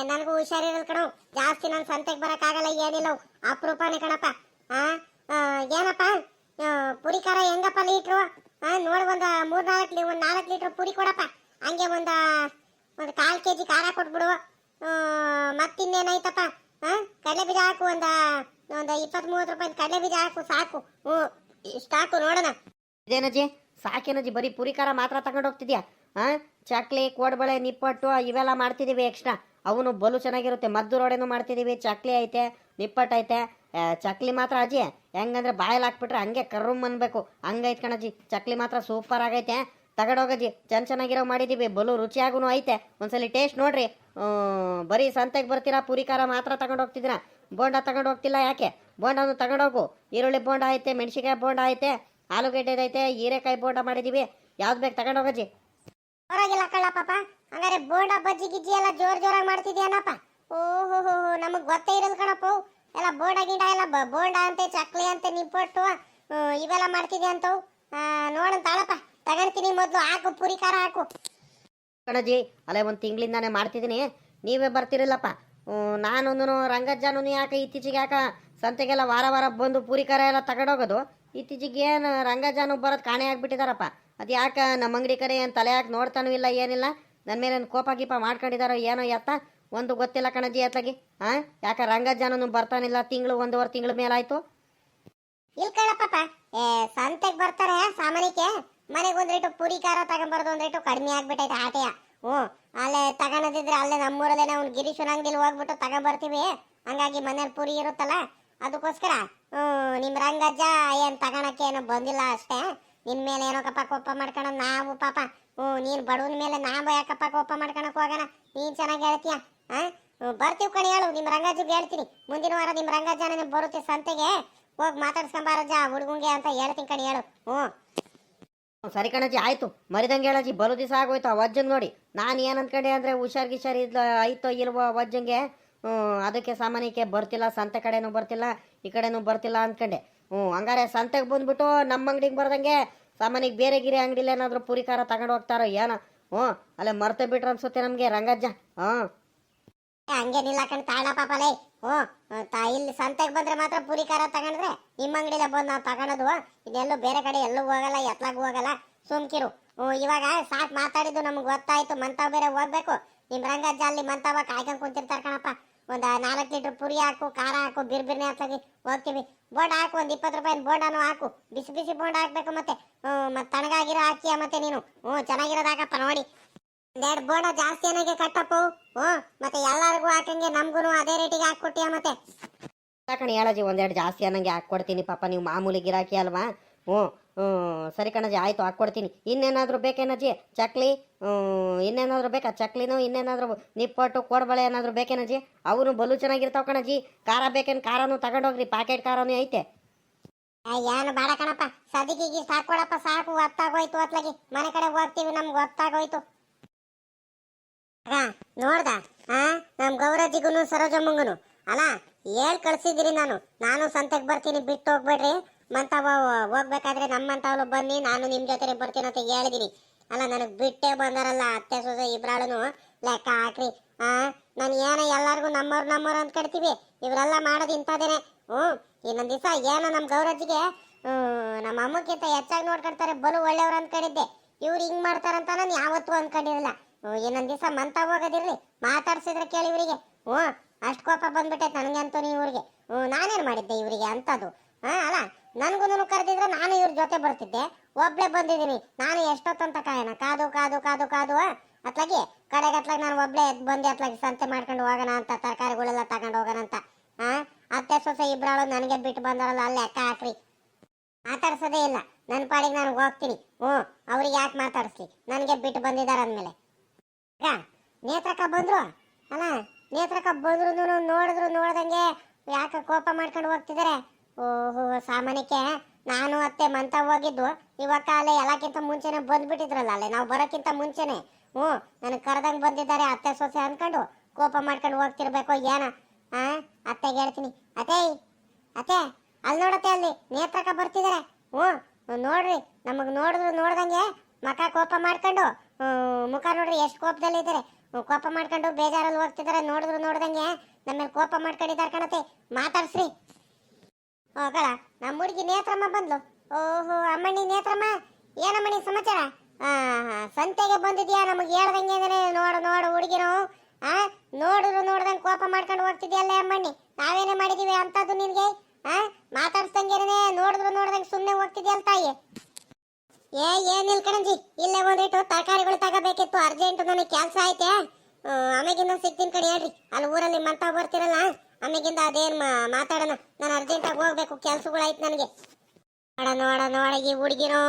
ನನಗೂ ಹುಷಾರಿರಲ್ ಕಣು. ಜಾಸ್ತಿ ನಾನು ಸಂತೆಗೆ ಬರಕ್ಕಾಗಲ್ಲ, ಏನಿಲ್ಲ, ಅಪರೂಪನೇ ಕಣಪ್ಪ. ಏನಪ್ಪ ಪುರಿ ಖಾರ ಹೆಂಗಪ್ಪ ಲೀಟ್ರು? ನೋಡಿ ಒಂದು 4 ಲೀಟ್ರ್ ಪುರಿ ಕೊಡಪ್ಪ. ಹಂಗೆ ಒಂದು 1/4 ಕೆಜಿ ಖಾರ ಕೊಟ್ಬಿಡು. ಮತ್ತಿನ್ನೇನಾಯ್ತಪ್ಪ? ಕಡಲೆ ಬೀಜ ಹಾಕು, ಒಂದು 20-30 ರೂಪಾಯಿ ಕಡಲೆ ಬೀಜ ಹಾಕು ಸಾಕು. ಇಷ್ಟು ಹಾಕು ನೋಡೋಣ. ಇದೇನಜ್ಜಿ ಸಾಕೇನಜ್ಜಿ? ಬರೀ ಪುರಿ ಖಾರ ಮಾತ್ರ ತಗೊಂಡು ಹೋಗ್ತಿದ್ಯಾ? ಚಕ್ಲಿ, ಕೋಡ್ಬಳೆ, ನಿಪ್ಪಟ್ಟು ಇವೆಲ್ಲ ಮಾಡ್ತಿದೀವಿ ಎಕ್ಸ್ಟ್ರಾ. ಅವನು ಬಲು ಚೆನ್ನಾಗಿರುತ್ತೆ. ಮದ್ದು ರೋಡೆನೂ ಮಾಡ್ತಿದೀವಿ. ಚಕ್ಲಿ ಐತೆ, ನಿಪ್ಪಟ್ಟು ಐತೆ. ಚಕ್ಲಿ ಮಾತ್ರ ಅಜ್ಜಿ ಹೆಂಗಂದ್ರೆ ಬಾಯಲ್ಲಿ ಹಾಕ್ಬಿಟ್ರೆ ಹಂಗೆ ಕರ್ರುಮ್ ಅನ್ಬೇಕು, ಹಂಗೈತ್ ಕಣಜ್ಜಿ. ಚಕ್ಲಿ ಮಾತ್ರ ಸೂಪರ್ ಆಗೈತೆ, ತಗೊಂಡೋಗಜ್ಜಿ. ಚೆನ್ನಾಗಿರೋ ಮಾಡಿದೀವಿ, ಬಲು ರುಚಿಯಾಗೂ ಐತೆ. ಒಂದ್ಸಲಿ ಟೇಸ್ಟ್ ನೋಡ್ರಿ. ಬರೀ ಸಂತೆಗೆ ಬರ್ತೀರಾ, ಪುರಿ ಖಾರ ಮಾತ್ರ ತಗೊಂಡು ಹೋಗ್ತಿದ್ದೀರಾ, ಬೋಂಡ ತಗೊಂಡು ಹೋಗ್ತಿಲ್ಲ ಯಾಕೆ? ಬೋಂಡನು ತಗೊಂಡೋಗು. ಈರುಳ್ಳಿ ಬೋಂಡ ಐತೆ, ಮೆಣಸಿನ್ಕಾಯಿ ಬೋಂಡ ಐತೆ, ಆಲೂಗಡ್ಡೆ ಐತೆ, ಹೀರೆಕಾಯಿ ಬೋಂಡ ಮಾಡಿದೀವಿ. ಯಾವ್ದು ಬೇಕು ತಗೊಂಡೋಗಜ್ಜಿ. ಪರವಾಗಿಲ್ಲ ಕಳ್ಳ ಪಾಪ. ಹಂಗಾರೆ ಬೋಂಡ ಬಜ್ಜಿ ಗಿಜ್ಜಿ ಎಲ್ಲ ಜೋರಾಗಿ ಮಾಡ್ತಿದ್ಯಾನಪ್ಪ? ಓಹೋ, ನಮಗ್ ಗೊತ್ತೇ ಇರಲ್ ಕಣಪ್ಪ. ಎಲ್ಲ ಬೋಂಡ ಗಿಂಡ ಎಲ್ಲ ಬೋಂಡ ಅಂತೆ, ಚಕ್ಲಿ ಅಂತೆ, ನಿಪ್ಪಟ್ಟು ಇವೆಲ್ಲ ಮಾಡ್ತಿದ್ಯಾ ಅಂತವು. ನೋಡಂತ ತಾಳಪ್ಪ, ತಗೊಂತೀನಿ. ಮೊದ್ಲು ಹಾಕು, ಪುರಿ ಖಾರ ಹಾಕು ಕಣಜ್ಜಿ. ಅಲ್ಲೇ 1 ತಿಂಗಳಿಂದಾನೆ ಮಾಡ್ತಿದ್ದೀನಿ, ನೀವೇ ಬರ್ತಿರಲ್ಲಪ್ಪ. ನಾನೊಂದು ರಂಗಜ್ಜಾನು ಯಾಕೆ ಇತ್ತೀಚೆಗೆ ಯಾಕೆ ಸಂತೆಗೆಲ್ಲ ವಾರ ಬಂದು ಪೂರಿ ಖಾರ ಎಲ್ಲ ತಗೊಂಡೋಗೋದು? ಇತ್ತೀಚೆಗೆ ಏನು ರಂಗಜ್ಜಾನು ಬರೋದು ಕಾಣೆ ಆಗ್ಬಿಟ್ಟಿದಾರಪ್ಪ. ಅದು ಯಾಕೆ ನಮ್ಮ ಅಂಗಡಿ ಕಡೆ ಏನು ತಲೆ ಹಾಕಿ ನೋಡ್ತಾನೂ ಇಲ್ಲ, ಏನಿಲ್ಲ. ನನ್ನ ಮೇಲೆ ಕೋಪ ಗೀಪ ಮಾಡ್ಕೊಂಡಿದಾರೋ ಏನೋ ಎತ್ತ ಒಂದು ಗೊತ್ತಿಲ್ಲ ಕಣಜ್ಜಿ ಎತ್ತಲಾಗಿ. ಯಾಕೆ ರಂಗಜ್ಜಾನು ಬರ್ತಾನಿಲ್ಲ? 1.5 ತಿಂಗಳ ಮೇಲಾಯ್ತು. ಇಲ್ಲಿ ಕಳಪ್ಪ, ಸಂತೆಗೆ ಬರ್ತಾರೆ ಸಾಮಾನ್ಯಕ್ಕೆ. ಮನೆಗೆ ಒಂದ್ ರೇಟು ಪುರಿ ಖಾರ ತಗೊಂಬರೋದು ಒಂದ್ ರೇಟು ಕಡಿಮೆ ಆಗ್ಬಿಟ್ಟೈತೆ ಆಟೆಯ. ಅಲ್ಲೇ ತಗೊಳದಿದ್ರೆ ಅಲ್ಲೇ ನಮ್ಮೂರಲ್ಲೇನೆ ಅವ್ನು ಗಿರೀಶನ ಅಂಗಡಿಲಿ ಹೋಗ್ಬಿಟ್ಟು ತಗೊಂಬರ್ತೀವಿ. ಹಂಗಾಗಿ ಮನೇಲಿ ಪುರಿ ಇರುತ್ತಲ್ಲ, ಅದಕ್ಕೋಸ್ಕರ ನಿಮ್ ರಂಗಜ್ಜ ಏನ್ ತಗೊಳಕ್ಕೆ ಏನೋ ಬಂದಿಲ್ಲ ಅಷ್ಟೇ. ನಿನ್ ಮೇಲೆ ಏನೋ ಕಪ್ಪ ಕೋಪ ಮಾಡ್ಕೊಳೋದು ನಾವು ಪಾಪ. ನೀನ್ ಬಡವನ ಮೇಲೆ ನಾವು ಯಾಕಪ್ಪ ಕೋಪ ಮಾಡ್ಕೊಳಕ್ ಹೋಗೋಣ? ನೀನ್ ಚೆನ್ನಾಗಿ ಹೇಳ್ತೀಯ. ಬರ್ತೀವಿ ಕಣಿ, ಹೇಳು ನಿಮ್ ರಂಗಜ್ಜಿಗೆ ಹೇಳ್ತೀನಿ. ಮುಂದಿನ ವಾರ ನಿಮ್ ರಂಗಜ್ಜನೇ ಬರುತ್ತೆ ಸಂತೆಗೆ, ಹೋಗಿ ಮಾತಾಡ್ಸ್ಕೊಂಬಾರಜ್ಜ ಹುಡುಗಂಗೆ ಅಂತ ಹೇಳ್ತೀನಿ ಕಣಿ, ಹೇಳು. ಸರಿ ಕಣಜ್ಜಿ, ಆಯ್ತು. ಮರಿದಂಗೆ ಹೇಳಜ್ಜಿ, ಬಲು ದಿವಸ ಆಗೋಯ್ತು ಆ ವಜ್ಜಂಗೆ ನೋಡಿ. ನಾನು ಏನು ಅನ್ಕೊಂಡೆ ಅಂದರೆ ಹುಷಾರ್ ಐತೋ ಇಲ್ವೋ ವಜ್ಜಂಗೆ. ಅದಕ್ಕೆ ಸಾಮಾನ್ಯಕ್ಕೆ ಬರ್ತಿಲ್ಲ, ಸಂತೆ ಕಡೆನೂ ಬರ್ತಿಲ್ಲ, ಈ ಕಡೆನೂ ಬರ್ತಿಲ್ಲ ಅಂದ್ಕೊಂಡೆ. ಹಂಗಾರೆ ಸಂತೆಗೆ ಬಂದ್ಬಿಟ್ಟು ನಮ್ಮ ಅಂಗಡಿಗೆ ಬರ್ದಂಗೆ ಸಾಮಾನ್ಯಕ್ಕೆ ಬೇರೆ ಗಿರಿ ಅಂಗಡಿಲಿ ಏನಾದರೂ ಪುರಿ ಖಾರ ತಗೊಂಡು ಹೋಗ್ತಾರೋ ಏನೋ. ಅಲ್ಲೇ ಮರ್ತೆ ಬಿಟ್ರೆ ಅನ್ಸುತ್ತೆ ನಮಗೆ ರಂಗಜ್ಜ. ಹಂಗೇನಿಲ್ಲ ಕಣ್ ತಾಳ ಪಾಪಲೇ. ಇಲ್ಲಿ ಸಂತೆಗೆ ಬಂದ್ರೆ ಮಾತ್ರ ಪುರಿ ಖಾರ ತಗೊಂಡ್ರೆ ನಿಮ್ಮ ಅಂಗಡಿಲೇ ಬಂದು ನಾವು ತಗೊಳೋದು. ಇದೆಲ್ಲೂ ಬೇರೆ ಕಡೆ ಎಲ್ಲೂ ಹೋಗಲ್ಲ, ಎತ್ಲಾಗೂ ಹೋಗಲ್ಲ. ಸುಮ್ಕಿರು. ಇವಾಗ ಸಾಕ್ ಮಾತಾಡಿದ್ದು ನಮ್ಗೆ ಗೊತ್ತಾಯ್ತು. ಮಂತಾವ್ ಬೇರೆ ಹೋಗ್ಬೇಕು. ನಿಮ್ ರಂಗಜ್ಜ ಅಲ್ಲಿ ಮಂತಾವ ಕಾಯ್ಕೊಂಡ್ ಕುಂತಿರ್ತಾರ ಕಣಪ್ಪ. ಒಂದ್ 4 ಲೀಟರ್ ಪುರಿ ಹಾಕು, ಖಾರ ಹಾಕು, ಬಿರ್ಬಿರ್ನೆ ಹಾಕಿ ಹೋಗ್ತೀವಿ. ಬೋಂಡ ಹಾಕು, ಒಂದ್ 20 ರೂಪಾಯಿ ಬೋಂಡನು ಹಾಕು. ಬಿಸಿ ಬಿಸಿ ಬೋಂಡ ಹಾಕ್ಬೇಕು ಮತ್ತೆ. ಮತ್ತೆ ತಣ್ಣಗಾಗಿರೋ ಹಾಕಿಯ ಮತ್ತೆ ನೀನು. ಚೆನ್ನಾಗಿರೋದು ಹಾಕಪ್ಪ ನೋಡಿ. 2 ಬೋಂಡ ಜಾಸ್ತಿ ಏನಾಗೆ ಕಟ್ಟಪ್ಪ. ಮತ್ತೆ ಎಲ್ಲಾರ್ಗು ಹಾಕಂಗೆ ನಮ್ಗೂ ಅದೇ ರೇಟಿಗೆ ಹಾಕೊಟ್ಟಿಯ ಮತ್ತೆ. ಕಣಿ ಹೇಳಜ್ಜಿ, 1-2 ಜಾಸ್ತಿ ಅನ್ನಂಗೆ ಹಾಕ್ಕೊಡ್ತೀನಿ ಪಾಪ, ನೀವು ಮಾಮೂಲಿ ಗಿರಾಕಿ ಅಲ್ವಾ. ಸರಿ ಕಣಜ್ಜಿ, ಆಯಿತು ಹಾಕ್ಕೊಡ್ತೀನಿ. ಇನ್ನೇನಾದರೂ ಬೇಕೇನಜ್ಜಿ? ಚಕ್ಲಿ ಇನ್ನೇನಾದರೂ ಬೇಕಾ? ಚಕ್ಲಿನೂ ಇನ್ನೇನಾದರೂ ನಿಪ್ಪಟ್ಟು ಕೋಡ್ಬಳೆ ಏನಾದರೂ ಬೇಕೇನಜ್ಜಿ? ಅವನು ಬಲು ಚೆನ್ನಾಗಿರ್ತಾವ ಕಣಜ್ಜಿ. ಖಾರ ಬೇಕೇನು? ಖಾರನೂ ತಗೊಂಡೋಗ್ರಿ, ಪ್ಯಾಕೆಟ್ ಖಾರನೂ ಐತೆ. ಏನು ಬೇಡ ಕಣಪ್ಪ, ಸದಿಕಿಗೆ ಸಾಕೊಡಪ್ಪ, ಸಾಕು. ಹೊತ್ತಾಗೋಯ್ತು, ಅತ್ಲಾಗಿ ಮನೆ ಕಡೆ ಹೋಗ್ತೀವಿ, ನಮ್ಗೆ ಹೊತ್ತಾಗೋಯ್ತು. ನೋಡ್ದ ನಮ್ ಗೌರಜ್ಜಿಗೂ ಸರೋಜಮ್ಮಂಗುನು ಅಲ್ಲ ಕಳ್ಸಿದಿರಿ. ನಾನು ಸಂತೆಗೆ ಬರ್ತೀನಿ, ಬಿಟ್ಟು ಹೋಗ್ಬೇಡ್ರಿ. ಮಂತಾವ ಹೋಗ್ಬೇಕಾದ್ರೆ ನಮ್ಮಂತಾವ್ಲು ಬನ್ನಿ, ನಾನು ನಿಮ್ ಜೊತೆ ಬರ್ತೀನಿ ಅಂತ ಹೇಳಿದೀನಿ ಅಲ್ಲ. ನನಗ್ ಬಿಟ್ಟೆ ಬಂದಾರಲ್ಲ ಅತ್ತೆ ಸೊಸೆ ಇಬ್ರಾಳನು, ಲೆಕ್ಕ ಹಾಕ್ರಿ. ನಾನು ಏನ ಎಲ್ಲಾರ್ಗು ನಮ್ಮವ್ರು ಅಂತ ಕಡ್ತೀವಿ, ಇವರೆಲ್ಲ ಮಾಡೋದು ಇಂಥದೇನೆ. ಇನ್ನೊಂದ್ ದಿವಸ ಏನೋ ನಮ್ ಗೌರಜ್ಜಿಗೆ ನಮ್ಮ ಅಮ್ಮಕ್ಕಿಂತ ಹೆಚ್ಚಾಗಿ ನೋಡ್ಕೊಳ್ತಾರೆ, ಬಲು ಒಳ್ಳೆಯವ್ರು ಅನ್ಕೊಂಡಿದ್ದೆ. ಇವ್ರು ಹಿಂಗ್ ಮಾಡ್ತಾರಂತ ನಾನು ಯಾವತ್ತೂ ಅನ್ಕೊಂಡಿರಲಿಲ್ಲ. ಇನ್ನೊಂದ್ ದಿವಸ ಮಂತಾವ ಹೋಗೋದಿರ್ಲಿ, ಮಾತಾಡ್ಸಿದ್ರೆ ಕೇಳಿ ಇವರಿಗೆ. ಅಷ್ಟು ಕೋಪ ಬಂದ್ಬಿಟ್ಟೈತೆ ನನಗಂತೂ ಇವ್ರಿಗೆ. ನಾನೇನ್ ಮಾಡಿದ್ದೆ ಇವರಿಗೆ ಅಂತದು? ಅಲ್ಲ, ನನ್ಗೂ ಕರೆದಿದ್ರೆ ನಾನು ಇವ್ರ ಜೊತೆ ಬರ್ತಿದ್ದೆ. ಒಬ್ಳೆ ಬಂದಿದ್ದೀನಿ ನಾನು. ಎಷ್ಟೊತ್ತಂತ ಕಾಯಣ? ಕಾದು ಕಾದು ಕಾದು ಕಾದು ಅತ್ಲಾಗಿ ಕಡೆಗತ್ಲಾಗ ನಾನು ಒಬ್ಳೆ ಬಂದೆ. ಅತ್ಲಾಗಿ ಸಂತೆ ಮಾಡ್ಕೊಂಡು ಹೋಗೋಣ ಅಂತ, ತರಕಾರಿಗಳೆಲ್ಲ ತಗೊಂಡು ಹೋಗೋಣ ಅಂತ. ಅತ್ತೆ ಸೊಸೆ ಇಬ್ರಾಳು ನನಗೆ ಬಿಟ್ಟು ಬಂದಾರಲ್ಲ, ಅಲ್ಲಿ ಲೆಕ್ಕ ಹಾಕ್ರಿ. ಮಾತಾಡ್ಸೋದೇ ಇಲ್ಲ, ನನ್ನ ಪಾಡಿಗೆ ನಾನು ಹೋಗ್ತೀನಿ. ಅವ್ರಿಗೆ ಯಾಕೆ ಮಾತಾಡಿಸ್ಲಿ? ನನಗೆ ಬಿಟ್ಟು ಬಂದಿದ್ದಾರೆ ಅಂದಮೇಲೆ. ನೇತ್ರಕ್ಕ ಬಂದ್ರು ಅಲ್ಲ, ನೇತ್ರಕ್ಕ ಬಂದ್ರು ನೋಡ್ದಂಗೆ ಯಾಕೆ ಕೋಪ ಮಾಡ್ಕೊಂಡು ಹೋಗ್ತಿದ್ದಾರೆ. ಓಹೋ, ಸಾಮಾನ್ಯಕ್ಕೆ ನಾನು ಅತ್ತೆ ಮಂತ ಹೋಗಿದ್ದು ಇವಾಗ ಅಲ್ಲೇ ಎಲ್ಲಕ್ಕಿಂತ ಮುಂಚೆನೆ ಬಂದ್ಬಿಟ್ಟಿದ್ರಲ್ಲ, ಅಲ್ಲೇ ನಾವು ಬರೋಕ್ಕಿಂತ ಮುಂಚೆನೆ. ನನಗೆ ಕರೆದಂಗೆ ಬಂದಿದ್ದಾರೆ ಅತ್ತೆ ಸೊಸೆ ಅನ್ಕೊಂಡು ಕೋಪ ಮಾಡ್ಕೊಂಡು ಹೋಗ್ತಿರ್ಬೇಕು ಏನ. ಅತ್ತೆಗೆ ಹೇಳ್ತೀನಿ, ಅತ್ತೆ ಅಲ್ಲಿ ನೋಡತ್ತೆ, ಅಲ್ಲಿ ನೇತ್ರಕ್ಕ ಬರ್ತಿದ್ದಾರೆ. ನೋಡ್ರಿ, ನಮಗ್ ನೋಡ್ದಂಗೆ ಮಕ ಕೋಪ ಮಾಡ್ಕೊಂಡು, ಮುಖ ನೋಡ್ರಿ ಎಷ್ಟು ಕೋಪದಲ್ಲಿ ಇದ್ದಾರೆ. ಕೋಪ ಮಾಡ್ಕೊಂಡು ಬೇಜಾರಲ್ಲಿ ಹೋಗ್ತಿದ್ದಾರೆ. ನೋಡ್ದಂಗೆ ನಮ್ಮೇಲೆ ಕೋಪ ಮಾಡ್ಕೊಂಡಿದ್ದಾರೆ ಕಣತೆ. ಮಾತಾಡ್ಸ್ರಿ. ಹೋಗಲ್ಲ, ನಮ್ಮ ಹುಡುಗಿ ನೇತ್ರಮ್ಮ ಬಂದ್ಲು. ಓಹೋ, ಅಮ್ಮಣ್ಣಿ ನೇತ್ರಮ್ಮ, ಏನಮ್ಮಣ್ಣಿ ಸಮಾಚಾರ? ಸಂತೆಗೆ ಬಂದಿದ್ಯಾ? ನಮಗೆ ಹೇಳ್ದಂಗೆ ನೋಡು ಹುಡುಗಿರು. ನೋಡ್ದಂಗೆ ಕೋಪ ಮಾಡ್ಕೊಂಡು ಹೋಗ್ತಿದ್ಯಲ್ಲ ಅಮ್ಮಣ್ಣಿ. ನಾವೇನೇ ಮಾಡಿದೀವಿ ಅಂತದ್ದು ನಿನ್ಗೆ? ಮಾತಾಡ್ಸ್ದಂಗೆನೆ ನೋಡ್ದಂಗೆ ಸುಮ್ಮನೆ ಹೋಗ್ತಿದ್ಯಲ್ಲ ತಾಯಿ. ಏನಿಲ್ಲ ಕಣಂಜಿ, ಇಲ್ಲೇ ಒಂದಿಟ್ಟು ತರಕಾರಿಗಳು ತಗೋಬೇಕಿತ್ತು, ಅರ್ಜೆಂಟ್. ನನಗೆ ಕೆಲಸ ಐತೆ. ಆಮೇಗಿಂದ ಸಿಗ್ತೀನಿ ಕಣಿ. ಹೇಳ್ರಿ, ಅಲ್ಲಿ ಊರಲ್ಲಿ ಮಂತಾವ್ ಬರ್ತಿರಲ್ಲ, ಆಮೇಗಿಂದ ಅದೇನ್ ಮಾತಾಡೋಣ. ನಾನು ಅರ್ಜೆಂಟಾಗಿ ಹೋಗ್ಬೇಕು, ಕೆಲ್ಸಗಳು ಆಯ್ತು ನನಗೆ. ನೋಡ ಈ ಹುಡುಗಿರು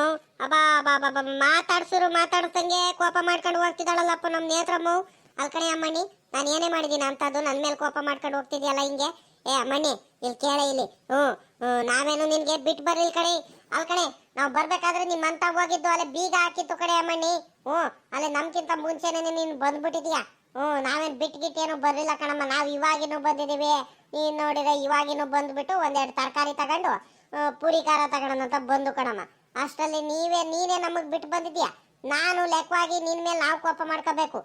ಮಾತಾಡ್ಸಂಗೆ ಕೋಪ ಮಾಡ್ಕೊಂಡು ಹೋಗ್ತಿದ್ದಾಳಲ್ಲಪ್ಪ ನಮ್ಮ ನೇತ್ರಮ್ಮ. ಅಲ್ಕಣೆ ಅಮ್ಮಣ್ಣಿ, ನಾನು ಏನೇ ಮಾಡಿದೀನಿ ಅಂತದ್ದು ನನ್ನ ಮೇಲೆ ಕೋಪ ಮಾಡ್ಕೊಂಡು ಹೋಗ್ತಿದ್ಯಲ್ಲ ಹಿಂಗೆ. ಅಮ್ಮಣ್ಣಿ, ಇಲ್ಲಿ ಕೇಳ ಇಲ್ಲಿ. ನಾವೇನು ನಿನ್ಗೆ ಬಿಟ್ಟು ಬರ್ಲಿಲ್ಲ ಕಣೆ. ಅಲ್ಕಣೆ, ನಾವು ಬರ್ಬೇಕಾದ್ರೆ ನಿಮ್ಮಂತ ಹೋಗಿದ್ದು ಅಲ್ಲೇ ಬೀಗ ಹಾಕಿತ್ತು ಕಡೆ ಅಮ್ಮಣ್ಣಿ. ಅಲ್ಲೇ ನಮ್ಗಿಂತ ಮುಂಚೆನೆ ನೀನು ಬಂದ್ಬಿಟ್ಟಿದ್ಯಾ. ನಾವೇನು ಬಿಟ್ಗಿಟ್ಟೇನು ಬರ್ಲಿಲ್ಲ ಕಣಮ್ಮ. ನಾವು ಇವಾಗಿನೂ ಬಂದಿದ್ದೀವಿ. ನೀನು ನೋಡಿದ್ರೆ ಇವಾಗಿನೂ ಬಂದ್ಬಿಟ್ಟು 1-2 ತರಕಾರಿ ತಗೊಂಡು ಪುರಿ ಖಾರ ತಗೋಣ ಅಂತ ಬಂದು ಕಣಮ್ಮ. ಅಷ್ಟರಲ್ಲಿ ನೀನೇ ನಮಗೆ ಬಿಟ್ಟು ಬಂದಿದ್ಯಾ. ನಾನು ಲೆಕ್ಕವಾಗಿ ನಿನ್ ಮೇಲೆ ನಾವು ಕೋಪ ಮಾಡ್ಕೋಬೇಕು.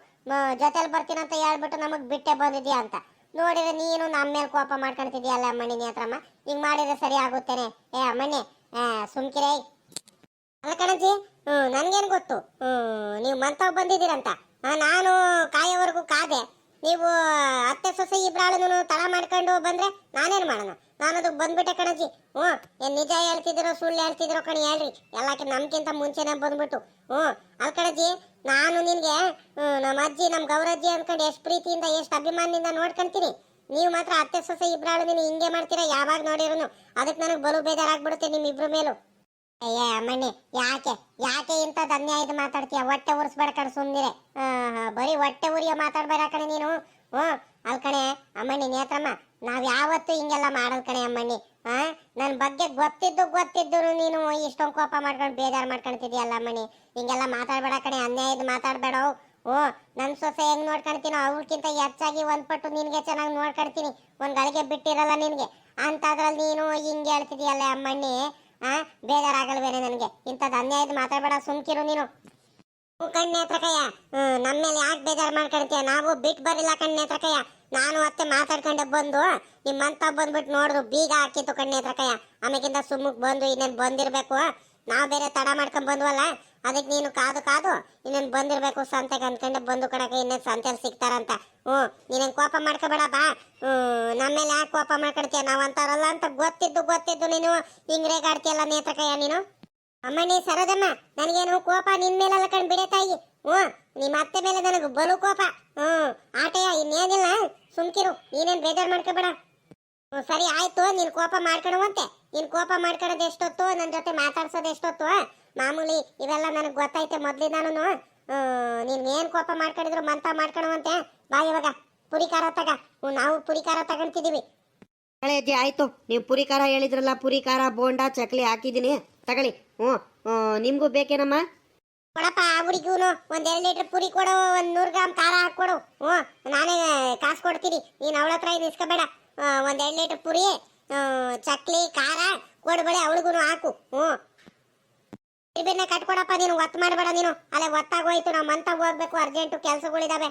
ಜೊತೆಲಿ ಬರ್ತೀನಿ ಅಂತ ಹೇಳ್ಬಿಟ್ಟು ನಮಗ್ ಬಿಟ್ಟೆ ಬಂದಿದ್ಯಾ ಅಂತ ನೋಡಿದ್ರೆ ನೀನು ನಮ್ಮ ಮೇಲೆ ಕೋಪ ಮಾಡ್ಕೊಂತಿದ್ಯಲ್ಲ ಅಮ್ಮಣ್ಣಿ ನೇತ್ರಮ್ಮ. ಹಿಂಗ್ ಮಾಡಿದ್ರೆ ಸರಿ ಆಗುತ್ತೇನೆ? ಅಮ್ಮಣ್ಣಿ ಸುಮ್ಕಿರೇ. ಅಲ್ಲ ಕಣಜ್ಜಿ, ನನ್ಗೇನು ಗೊತ್ತು ನೀವು ಮಂತಾವ್ ಬಂದಿದ್ದೀರಂತ. ನಾನು ಕಾಯೋವರೆಗೂ ಕಾದೆ. ನೀವು ಅತ್ತೆ ಸೊಸೆ ಇಬ್ರಾಳನು ತಡ ಮಾಡ್ಕೊಂಡು ಬಂದ್ರೆ ನಾನೇನು ಮಾಡೋಣ? ನಾನು ಅದಕ್ಕೆ ಬಂದ್ಬಿಟ್ಟೆ ಕಣಜ್ಜಿ. ಏನ್ ನಿಜ ಹೇಳ್ತಿದ್ದೀರೋ ಸುಳ್ಳು ಹೇಳ್ತಿದ್ದೀರೋ ಕಣಿ ಹೇಳ್ರಿ. ಎಲ್ಲಕ್ಕೆ ನಮ್ಗಿಂತ ಮುಂಚೆನೆ ಬಂದ್ಬಿಟ್ಟು. ಅಲ್ ಕಣಜ್ಜಿ, ನಾನು ನಿನ್ಗೆ ನಮ್ಮ ಅಜ್ಜಿ ನಮ್ಮ ಗೌರಜ್ಜಿ ಅನ್ಕೊಂಡು ಎಷ್ಟು ಪ್ರೀತಿಯಿಂದ ಎಷ್ಟು ಅಭಿಮಾನದಿಂದ ನೋಡ್ಕೊಂತೀನಿ. ನೀವು ಮಾತ್ರ ಅತ್ತೆ ಸೊಸೆ ಇಬ್ರಾಳು ನೀನು ಹಿಂಗೆ ಮಾಡ್ತೀರಾ ಯಾವಾಗ ನೋಡಿರೋನು. ಅದಕ್ಕೆ ನನಗೆ ಬಲು ಬೇಜಾರಾಗ್ಬಿಡುತ್ತೆ ನಿಮ್ಮಿಬ್ರ ಮೇಲೂ. ಅಮ್ಮಣ್ಣಿ, ಯಾಕೆ ಇಂಥದ್ದು ಅನ್ಯಾಯದ ಮಾತಾಡ್ತೀಯ? ಹೊಟ್ಟೆ ಉರಿಸ್ಬೇಡ ಕಣೆ, ಸುಮ್ಮನಿರೆ. ಬರೀ ಹೊಟ್ಟೆ ಉರಿಯ ಮಾತಾಡ್ಬೇಡ ಕಣೆ ನೀನು. ಅಲ್ಕಣೆ ಅಮ್ಮಣ್ಣಿ ನೇತ್ರಮ್ಮ, ನಾವ್ ಯಾವತ್ತೂ ಹಿಂಗೆಲ್ಲ ಮಾಡೋದ್ ಕಣೆ ಅಮ್ಮಣ್ಣಿ. ನನ್ ಬಗ್ಗೆ ಗೊತ್ತಿದ್ದು ನೀನು ಇಷ್ಟೊಂದು ಕೋಪ ಮಾಡ್ಕೊಂಡು ಬೇಜಾರು ಮಾಡ್ಕೊಂತಿದ್ಯಲ್ಲ ಅಮ್ಮಣ್ಣಿ. ಹಿಂಗೆಲ್ಲ ಮಾತಾಡ್ಬೇಡ ಕಣೆ, ಅನ್ಯಾಯದ ಮಾತಾಡ್ಬೇಡ. ನನ್ ಸೊಸೆ ಹೆಂಗ್ ನೋಡ್ಕೊಂತೀನೋ ಅವ್ಳಕ್ಕಿಂತ ಹೆಚ್ಚಾಗಿ 1 ಪಟ್ಟು ನಿನ್ಗೆ ಚೆನ್ನಾಗಿ ನೋಡ್ಕೊಳ್ತೀನಿ. ಒಂದ್ ಗಳಿಗೆ ಬಿಟ್ಟಿರಲ್ಲ ನಿನ್ಗೆ. ಅಂತದ್ರಲ್ಲಿ ನೀನು ಹಿಂಗೆ ಹೇಳ್ತಿದ್ಯಲ್ಲ ಅಮ್ಮಣ್ಣಿ. ಬೇಜಾರಾಗಲ್ವೇನೆ ನನಗೆ? ಇಂಥದ್ದು ಅನ್ಯಾಯದ ಮಾತಾಡ್ಬೇಡ, ಸುಮ್ಕಿರು ನೀನು. ಕಣ್ಣೇತ್ರಕಯ್ಯ, ನಮ್ಮ ಮೇಲೆ ಯಾಕೆ ಬೇಜಾರು ಮಾಡ್ಕೊಳ್ತೀಯ? ನಾವು ಬಿಟ್ಟು ಬರಿಲ್ಲ ಕಣ್ಣೇತ್ರಕಯ್ಯ. ನಾನು ಅತ್ತೆ ಮಾತಾಡ್ಕೊಂಡೆ ಬಂದು ನಿಮ್ಮಂತ ಬಂದ್ಬಿಟ್ಟು ನೋಡಿದ್ರು ಬೀಗ ಹಾಕಿತ್ತು ಕಣ್ಣೇತ್ರಕಯ್ಯ. ಆಮೇಕಿಂದ ಸುಮ್ಮಕ್ ಬಂದು ಇನ್ನೇನು ಬಂದಿರ್ಬೇಕು. ನಾವು ಬೇರೆ ತಡ ಮಾಡ್ಕೊಂಡ್ ಬಂದ್ವಲ್ಲ, ಅದಕ್ಕೆ ನೀನು ಕಾದು ಕಾದು ಇನ್ನೇನು ಬಂದಿರ್ಬೇಕು ಸಂತೆಗೆ ಅನ್ಕೊಂಡೆ ಬಂದು ಕಣಕ್ಕೆ, ಇನ್ನೇನು ಸಂತೆಯಲ್ಲಿ ಸಿಗ್ತಾರಂತ. ನೀನೇನ್ ಕೋಪ ಮಾಡ್ಕೋಬೇಡ ಬಾ. ನಮ್ಮೇಲೆ ಯಾಕೆ ಕೋಪ ಮಾಡ್ಕೊಡ್ತೀಯ, ನಾವ್ ಅಂತಾರಲ್ಲ ಅಂತ ಗೊತ್ತಿದ್ದು ನೀನು ಹಿಂಗ್ ರೇಗಾಡ್ತೀಯಲ್ಲ ನೇತ್ರಕಯ್ಯ ನೀನು. ಅಮ್ಮಣ್ಣಿ ಸರೋಜಮ್ಮ, ನನಗೇನು ಕೋಪ ನಿನ್ ಮೇಲೆಲ್ಲ ಕಣ್ ಬಿಡೆ ತಾಯಿ. ನಿಮ್ಮ ಅತ್ತೆ ಮೇಲೆ ನನಗೆ ಬಲು ಕೋಪ. ಆಟೆಯ ಇನ್ನೇನಿಲ್ಲ, ಸುಮ್ಕಿರು, ನೀನೇನ್ ಬೇಜಾರ್ ಮಾಡ್ಕೋಬೇಡ. ಸರಿ ಆಯ್ತು, ನೀನ್ ಕೋಪ ಮಾಡ್ಕೊಳುವಂತೆ. ನೀನ್ ಕೋಪ ಮಾಡ್ಕೊಳೋದು ಎಷ್ಟೊತ್ತು, ನನ್ನ ಜೊತೆ ಮಾತಾಡ್ಸೋದು ಎಷ್ಟೊತ್ತು, ಮಾಮೂಲಿ ಇವೆಲ್ಲ ನನಗೆ ಗೊತ್ತೈತೆ ಮೊದ್ಲಿಂದಾನು. ನೀನ್ ಏನ್ ಕೋಪ ಮಾಡ್ಕೊಂಡಿದ್ರು ಮಂತ ಮಾಡ್ಕೊಳುವಂತೆ. ಬಾ ಇವಾಗ ಪುರಿ ಖಾರ ತಗ. ನಾವು ಪುರಿ ಖಾರ ತಗೊಂತಿದೀವಿ. ಹಳೆ ಅಜ್ಜಿ ಆಯ್ತು, ನೀವು ಪುರಿ ಖಾರ ಹೇಳಿದ್ರಲ್ಲ, ಪುರಿ ಖಾರ ಬೋಂಡ ಚಕ್ಲಿ ಹಾಕಿದ್ದೀನಿ, ತಗೊಳ್ಳಿ. ನಿಮ್ಗೂ ಬೇಕೇನಮ್ಮ? ಕೊಡಪ್ಪ ಆ ಹುಡುಗಿನು ಒಂದ್ 2 ಲೀಟರ್ ಪುರಿ ಕೊಡು, 100 ಗ್ರಾಮ್ ಖಾರ ಹಾಕೊಡು. ನಾನೇ ಕಾಸು ಕೊಡ್ತೀನಿ, ನೀನ್ ಅವಳ ಹತ್ರ ಏನು ಇಸ್ಕೋಬೇಡ. ಒಂದ್ 2 ಲೀಟರ್ ಪುರಿ, ಚಕ್ಲಿ, ಖಾರ ಕೊಡ್ಬೇಡಿ, ಅವಳಿಗೂ ಹಾಕು. ಕಟ್ಕೊಡಪ್ಪ, ನೀನು ಒತ್ತು ಮಾಡಬೇಡ. ನೀನು ಅಲ್ಲೇ ಒತ್ತಾಗೋಯ್ತು, ನಾವು ಮಂತ ಹೋಗ್ಬೇಕು, ಅರ್ಜೆಂಟು ಕೆಲಸಗಳಿದಾವೆ.